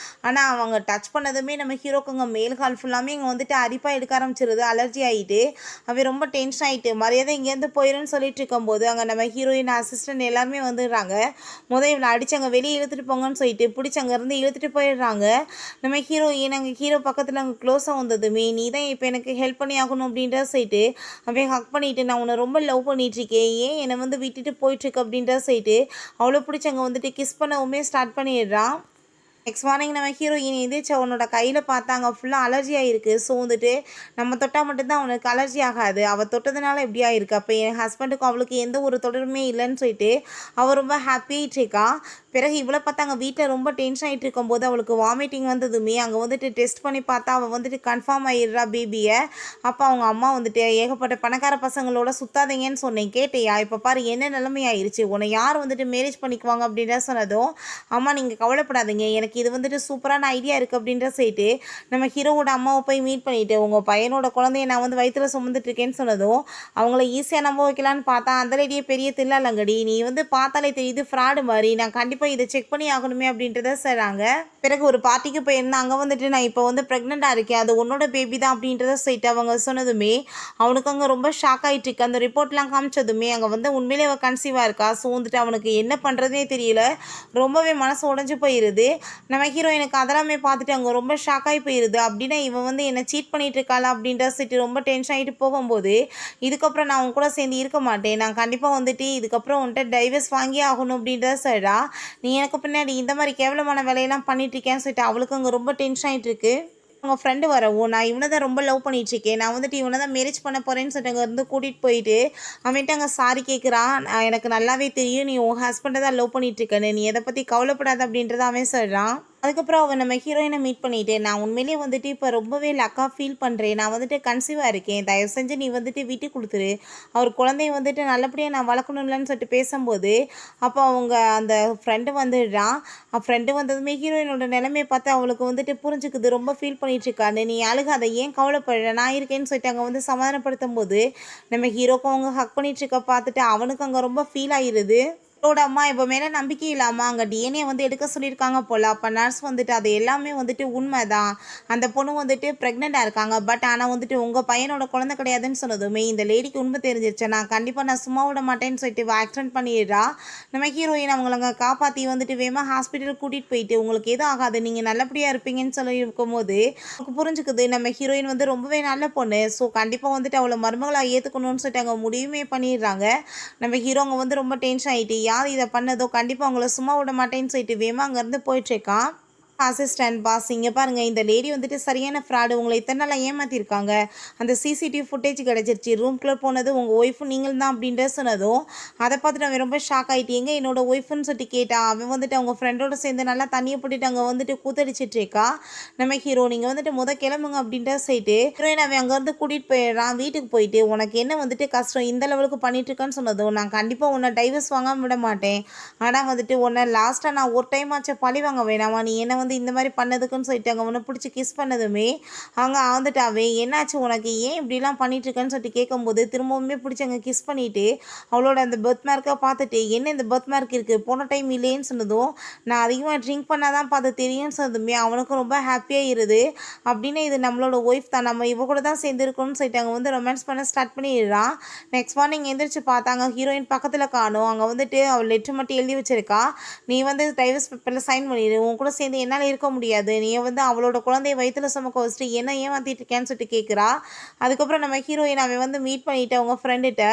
ஆனால் அவங்க டச் பண்ணதுமே நம்ம ஹீரோக்கு அங்கே மேல் ஹால் ஃபுல்லாமே இங்கே வந்துட்டு அரிப்பாக எடுக்க ஆரம்பிச்சிருது, அலர்ஜி ஆகிட்டு அவன் ரொம்ப டென்ஷன் ஆகிட்டு மரியாதை இங்கேருந்து போயிடுன்னு சொல்லிட்டு இருக்கும்போது அங்கே நம்ம ஹீரோயின் அசிஸ்டன்ட் எல்லாருமே வந்துடுறாங்க. இவளை அடித்து அங்கே வெளியே இழுத்துட்டு போங்கன்னு சொல்லிட்டு பிடிச்சி அங்கேருந்து இழுத்துட்டு போயிடுறாங்க. நம்ம ஹீரோயின் அங்கே ஹீரோ பக்கத்தில் அங்கே க்ளோஸாக வந்ததுமே நீ தான் இப்போ எனக்கு ஹெல்ப் பண்ணி ஆகணும் அப்படின்றத சொல்லிட்டு அவன் ஹக் பண்ணிவிட்டு நான் உன்னை ரொம்ப லவ் பண்ணிட்டுருக்கேன், ஏன் என்னை வந்து விட்டுட்டு போயிட்டுருக்கு அப்படின்றத சொல்லிட்டு அவ்வளோ பிடிச்சி அங்கே வந்துட்டு கிஸ் பண்ணவுமே ஸ்டார்ட் பண்ணிடுறான். நெக்ஸ்ட் மார்னிங் நம்ம ஹீரோயின் எந்திரிச்சு அவனோட கையில் பார்த்தாங்க ஃபுல்லாக அலர்ஜி ஆகிருக்கு. ஸோ வந்துட்டு நம்ம தொட்டால் மட்டும்தான் அவனுக்கு அலர்ஜி ஆகாது, அவள் தொட்டதுனால எப்படி ஆகிருக்கு, அப்போ என் ஹஸ்பண்டுக்கும் அவளுக்கு எந்த ஒரு தொடர்புமே இல்லைன்னு சொல்லிட்டு அவள் ரொம்ப ஹாப்பியாகிட்டு இருக்கா. பிறகு இவ்வளோ பார்த்தாங்க வீட்டில் ரொம்ப டென்ஷன் ஆகிட்டு இருக்கும்போது அவளுக்கு வாமிட்டிங் வந்ததுமே அங்கே வந்துட்டு டெஸ்ட் பண்ணி பார்த்தா அவள் வந்துட்டு கன்ஃபார்ம் ஆகிடுறா பேபியை. அப்போ அவங்க அம்மா வந்துட்டு ஏகப்பட்ட பணக்கார பசங்களோட சுத்தாதீங்கன்னு சொன்னேன் கேட்டையா, இப்போ பாரு என்ன நிலைமை ஆயிடுச்சு, உன்னை யார் வந்துட்டு மேரேஜ் பண்ணிக்குவாங்க அப்படின்ற சொன்னதும் அம்மா நீங்கள் கவலைப்படாதீங்க, எனக்கு இது வந்துட்டு சூப்பரான ஐடியா இருக்குது அப்படின்ற சொல்லிட்டு நம்ம ஹீரோவோட அம்மாவை போய் மீட் பண்ணிவிட்டு உங்கள் பையனோட குழந்தைய நான் வந்து வயிற்றுல சுமந்துட்டுருக்கேன்னு சொன்னதும் அவங்கள ஈஸியாக நம்ப வைக்கலான்னு பார்த்தா அந்த லேடியே பெரிய தில்லாலங்கடி, நீ வந்து பார்த்தாலே தெரியுது ஃப்ராடு மாதிரி, நான் கண்டிப்பாக இதை செக் பண்ணி ஆகணுமே அப்படின்றத சொல்கிறாங்க. பிறகு ஒரு பார்ட்டிக்கு போயிருந்தேன், அங்கே வந்துட்டு நான் இப்போ வந்து ப்ரெக்னெண்ட்டாக இருக்கேன், அது உன்னோட பேபி தான் அப்படின்றத சொல்லிட்டு அவங்க சொன்னதுமே அவனுக்கு அங்கே ரொம்ப ஷாக் ஆகிட்டு இருக்கு. அந்த ரிப்போர்ட்லாம் காமிச்சதுமே அங்கே வந்து உண்மையிலே அவள் கன்சீவாக இருக்கா. ஸோ வந்துட்டு அவனுக்கு என்ன பண்ணுறதுனே தெரியல, ரொம்பவே மனசு உடஞ்சி போயிடுது. நம்ம ஹீரோயினுக்கு அதெல்லாமே பார்த்துட்டு அங்கே ரொம்ப ஷாக் ஆகி போயிடுது. அப்படின்னா இவன் வந்து என்னை சீட் பண்ணிட்டு இருக்காளா அப்படின்ற சொல்லிட்டு ரொம்ப டென்ஷன் ஆகிட்டு போகும்போது இதுக்கப்புறம் நான் உன் கூட சேர்ந்து இருக்க மாட்டேன், நான் கண்டிப்பாக வந்துட்டு இதுக்கப்புறம் உன்கிட்ட டைவர்ஸ் வாங்கி ஆகணும் அப்படின்றத சொல்கிறா. நீ எனக்கு பின்னாடி இந்த மாதிரி கேவலமான வேலையெல்லாம் பண்ணிட்டு இருக்கேன்னு சொல்லிட்டு அவளுக்கு அங்கே ரொம்ப டென்ஷன் ஆகிட்டு இருக்கு. அவங்க ஃப்ரெண்டு வரவும் நான் இவனை தான் ரொம்ப லவ் பண்ணிகிட்ருக்கேன், நான் வந்துட்டு இவனை தான் மேரேஜ் பண்ண போகிறேன்னு சொல்லிட்டு அங்கே இருந்து கூட்டிகிட்டு போயிட்டு அவன்கிட்ட அங்கே சாரி கேட்குறான். எனக்கு நல்லாவே தெரியும் நீ உன் ஹஸ்பண்டை தான் லவ் பண்ணிகிட்ருக்கேன்னு, நீ எதை பற்றி கவலைப்படாத அப்படின்றத அவன் சொல்கிறான். அதுக்கப்புறம் அவன் நம்ம ஹீரோயினை மீட் பண்ணிட்டு நான் உண்மையிலேயே வந்துட்டு இப்போ ரொம்பவே லக்காக ஃபீல் பண்ணுறேன், நான் வந்துட்டு கன்சீவாக இருக்கேன், தயவு செஞ்சு நீ வந்துட்டு விட்டு கொடுத்துரு, அவர் குழந்தைய வந்துட்டு நல்லபடியாக நான் வளர்க்கணும்லன்னு சொல்லிட்டு பேசும்போது அப்போ அவங்க அந்த ஃப்ரெண்டு வந்துடுறான். ஃப்ரெண்டு வந்ததுமே ஹீரோயினோட நிலைமையை பார்த்து அவளுக்கு வந்துட்டு புரிஞ்சுக்குது, ரொம்ப ஃபீல் பண்ணிகிட்ருக்கான்னு. நீ அழுகாத, ஏன் கவலைப்படுற, நான் இருக்கேன்னு சொல்லிட்டு அங்கே வந்து சமாதானப்படுத்தும் போது நம்ம ஹீரோக்கும் அவங்க ஹக் பண்ணிகிட்ருக்க பார்த்துட்டு அவனுக்கு அங்கே ரொம்ப ஃபீல் ஆகிடுது. அவளோட அம்மா இப்போ மேலே நம்பிக்கை இல்லாமல் அங்கே டிஎன்ஏ வந்து எடுக்க சொல்லியிருக்காங்க போல். அப்போ நர்ஸ் வந்துட்டு அது எல்லாமே வந்துட்டு உண்மை தான், அந்த பொண்ணு வந்துட்டு ப்ரெக்னெண்ட்டாக இருக்காங்க, பட் ஆனால் வந்துட்டு உங்கள் பையனோட குழந்தை கிடையாதுன்னு சொன்னதுமே இந்த லேடிக்கு உண்மை தெரிஞ்சிருச்சு, நான் சும்மா விட மாட்டேன்னு சொல்லிட்டு ஆக்சிடென்ட் பண்ணிடுறா. நம்ம ஹீரோயின் அவங்கள அங்கே காப்பாற்றி வந்துட்டு வேகமாக ஹாஸ்பிட்டலுக்கு கூட்டிகிட்டு போயிட்டு உங்களுக்கு எதுவும் ஆகாது, நீங்கள் நல்லபடியாக இருப்பீங்கன்னு சொல்லி இருக்கும்போது அவங்களுக்கு புரிஞ்சுக்குது நம்ம ஹீரோயின் வந்து ரொம்பவே நல்ல பொண்ணு, ஸோ கண்டிப்பாக வந்துட்டு அவளை மருமகளாக ஏற்றுக்கணும்னு சொல்லிட்டு அங்கே முடிவுமே பண்ணிடுறாங்க. நம்ம ஹீரோங்க வந்து ரொம்ப டென்ஷன் ஆகிட்டு யார் இதை பண்ணதோ கண்டிப்பாக அவங்கள சும்மா விட மாட்டேன்னு சொல்லிட்டு வேகமாக அங்கேருந்து போயிட்டுருக்கான். அசிஸ்டன்ட் பாஸ் இங்கே பாருங்கள், இந்த லேடி வந்துட்டு சரியான ஃப்ராடு, உங்களை இத்தனை நாளாக ஏமாற்றிருக்காங்க, அந்த சிசிடிவி ஃபுட்டேஜ் கிடச்சிருச்சு, ரூம்குள்ளே போனது உங்கள் ஒய்ஃபு நீங்கள் தான் அப்படின்ற சொன்னதும் அதை பார்த்துட்டு அவன் ரொம்ப ஷாக் ஆகிட்டு எங்கே என்னோட ஒய்ஃபுன்னு சொல்லிட்டு கேட்டான். அவன் வந்துட்டு அவங்க ஃப்ரெண்டோட சேர்ந்து நல்லா தண்ணியை போட்டுட்டு அங்கே வந்துட்டு கூத்தடிச்சிட்ருக்கா. நம்ம ஹீரோ நீங்கள் வந்துட்டு கிளம்புங்க அப்படின்ற சைட்டு ஹீரோயின் அவன் அங்கேருந்து கூட்டிகிட்டு போயிடுறான். வீட்டுக்கு போயிட்டு உனக்கு என்ன வந்துட்டு கஷ்டம் இந்த லெவலுக்கு பண்ணிட்டுருக்கான்னு சொன்னதும் நான் கண்டிப்பாக உன்னை டைவர்ஸ் வாங்காமல் விட மாட்டேன், ஆனால் வந்துட்டு உன்னை லாஸ்ட்டாக நான் ஒரு டைம் ஆச்சு பழி வாங்க வேணாமா, நீ என்ன வந்து இந்த மாதிரி பண்ணதுக்குன்னு சொல்லிட்டு அங்கே ஒன்று பிடிச்சி கிஸ் பண்ணதுமே அவங்க வந்துட்டாவே என்னாச்சு உனக்கு ஏன் இப்படிலாம் பண்ணிட்டுருக்கேன்னு சொல்லிட்டு கேட்கும்போது திரும்பவுமே பிடிச்சி அங்கே கிஸ் பண்ணிவிட்டு அவளோட அந்த பர்த் மார்க்கை பார்த்துட்டு என்ன இந்த பர்த் மார்க் இருக்குது போன டைம் இல்லைன்னு சொன்னதும் நான் அதிகமாக ட்ரிங்க் பண்ணால் தான் பார்த்து தெரியும்னு சொன்னதுமே அவனுக்கும் ரொம்ப ஹாப்பியாக இருது. அப்படின்னு இது நம்மளோட ஒய்ஃப் தான், நம்ம இவ கூட தான் சேர்ந்துருக்கோம்னு சொல்லிட்டு அங்கே வந்து ரொமான்ஸ் பண்ண ஸ்டார்ட் பண்ணிடுறான். நெக்ஸ்ட் மார்னிங் எந்திரிச்சு பார்த்தாங்க ஹீரோயின் பக்கத்தில் காணும். அங்கே வந்துட்டு அவள் லெட்ரு மட்டும் எழுதி வச்சிருக்கா, நீ வந்து டைவர்ஸ் பேப்பரில் சைன் பண்ணிடு, உன் கூட சேர்ந்து என்னால் இருக்க முடியாது, நீ வந்து அவளோட குழந்தைய வயிற்றுல சுமக்க வச்சுட்டு என்ன ஏமாற்றிட்டு இருக்கேன்னு சொல்லிட்டு கேட்குறா. அதுக்கப்புறம் நம்ம ஹீரோயின் அவன் வந்து மீட் பண்ணிவிட்டு அவங்க ஃப்ரெண்டுகிட்ட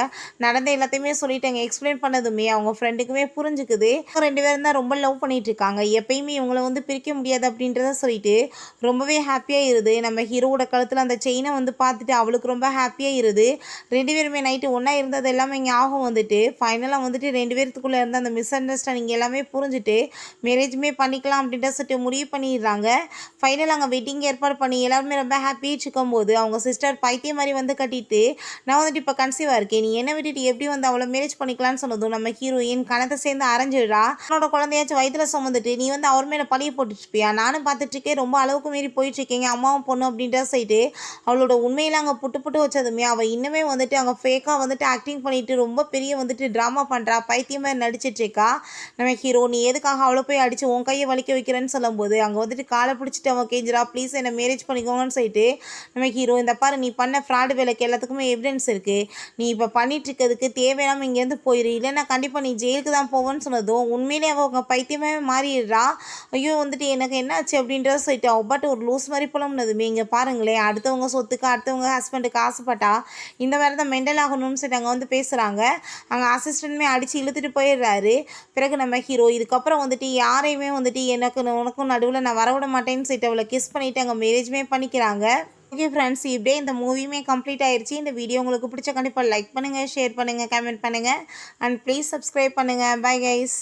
நடந்த எல்லாத்தையுமே சொல்லிட்டாங்க. எக்ஸ்பிளைன் பண்ணதுமே அவங்க ஃப்ரெண்டுக்குமே புரிஞ்சுக்குது ரெண்டு பேரும் தான் ரொம்ப லவ் பண்ணிட்டு இருக்காங்க, எப்பயுமே இவங்களை வந்து பிரிக்க முடியாது அப்படின்றத சொல்லிட்டு ரொம்பவே ஹாப்பியாக இருது. நம்ம ஹீரோவோட கழுத்தில் அந்த செயினை வந்து பார்த்துட்டு அவளுக்கு ரொம்ப ஹாப்பியாக இருது. ரெண்டு பேருமே நைட்டு ஒன்றா இருந்தது எல்லாமே ஞாபகம் வந்துட்டு ஃபைனலாக வந்துட்டு ரெண்டு பேர்த்துக்குள்ளே இருந்த அந்த மிஸ் அண்டர்ஸ்டாண்டிங் எல்லாமே புரிஞ்சுட்டு மேரேஜுமே பண்ணிக்கலாம் அப்படின்ற சொல்லிட்டு முடிவு பண்ணிடுறாங்க. ஃபைனல் அங்கே வெட்டிங் ஏற்பாடு பண்ணி எல்லாருமே ரொம்ப ஹாப்பியாக இருக்கும்போது அவங்க சிஸ்டர் பைத்தியம் மாதிரி வந்து கட்டிட்டு நான் வந்துட்டு இப்போ கன்சீவாக இருக்கேன், நீ என்ன விட்டுட்டு எப்படி வந்து அவளை மேரேஜ் பண்ணிக்கலான்னு சொன்னதும் நம்ம ஹீரோயின் கணத்தை சேர்ந்து அரைஞ்சிடுறா. அவனோட குழந்தையாச்சும் வயிற்றுல சுமந்துட்டு நீ வந்து அவர் மேலே பழிய போட்டுருப்பியா, நானும் பார்த்துட்ருக்கேன் ரொம்ப அளவுக்கு மீறி போயிட்டுருக்கீங்க அம்மாவும் பொண்ணு அப்படின்ற சைட்டு அவளோட உண்மையில் அங்கே புட்டு புட்டு வச்சதுமே அவள் இன்னுமே வந்துட்டு அங்கே ஃபேக்காக வந்துட்டு ஆக்டிங் பண்ணிட்டு ரொம்ப பெரிய வந்துட்டு ட்ராமா பண்ணுறா, பைத்தியம் மாதிரி நடிச்சிட்ருக்கா. நம்ம ஹீரோ நீ எதுக்காக அவளை போய் அடித்து உன் கையை வலிக்க வைக்கிறேன்னு சொல்லும்போது அங்கே வந்துட்டு காலை பிடிச்சிட்டு அவன் கேஞ்சிரா, ப்ளீஸ் என்னை மேரேஜ் பண்ணிக்கோங்கன்னு சொல்லிட்டு நம்ம ஹீரோ இந்த பாரு நீ பண்ண ஃப்ராடு வேலைக்கு எல்லாத்துக்குமே எவிடன்ஸ் இருக்குது, நீ இப்போ பண்ணிட்டு இருக்கிறதுக்கு தேவையில்லாமல் இங்கேருந்து போயிடு, இல்லைன்னா கண்டிப்பாக நீ ஜெயிலுக்கு தான் போவேன்னு சொன்னதும் உண்மையிலே அவங்க பைத்தியமே மாறிடுறா. ஐயோ வந்துட்டு எனக்கு என்னாச்சு அப்படின்றத சொல்லிட்டு அவள் பாட்டு ஒரு லூஸ் மாதிரி புலம்புனதுமே இங்கே பாருங்களேன், அடுத்தவங்க சொத்துக்கு அடுத்தவங்க ஹஸ்பண்டுக்கு ஆசைப்பட்டா இந்த மாதிரி தான் மெண்டல் ஆகணும்னு சொல்லிட்டு அங்கே வந்து பேசுகிறாங்க. அங்கே அசிஸ்டன்ட்மே அடித்து இழுத்துட்டு போயிடுறாரு. பிறகு நம்ம ஹீரோ இதுக்கப்புறம் வந்துட்டு யாரையுமே வந்துட்டு உனக்கும் நடுவில் நான் வரவிட மாட்டேன்னு சொல்லிட்டு அவளை கிஸ் பண்ணிவிட்டு அங்கே மேரேஜுமே பண்ணிக்கிறாங்க. ஓகே ஃப்ரெண்ட்ஸ், இப்படியே இந்த மூவியுமே கம்ப்ளீட் ஆயிடுச்சு. இந்த வீடியோ உங்களுக்கு பிடிச்ச கண்டிப்பாக லைக் பண்ணுங்கள், ஷேர் பண்ணுங்கள், கமெண்ட் பண்ணுங்கள் அண்ட் ப்ளீஸ் சப்ஸ்கிரைப் பண்ணுங்கள். Bye guys.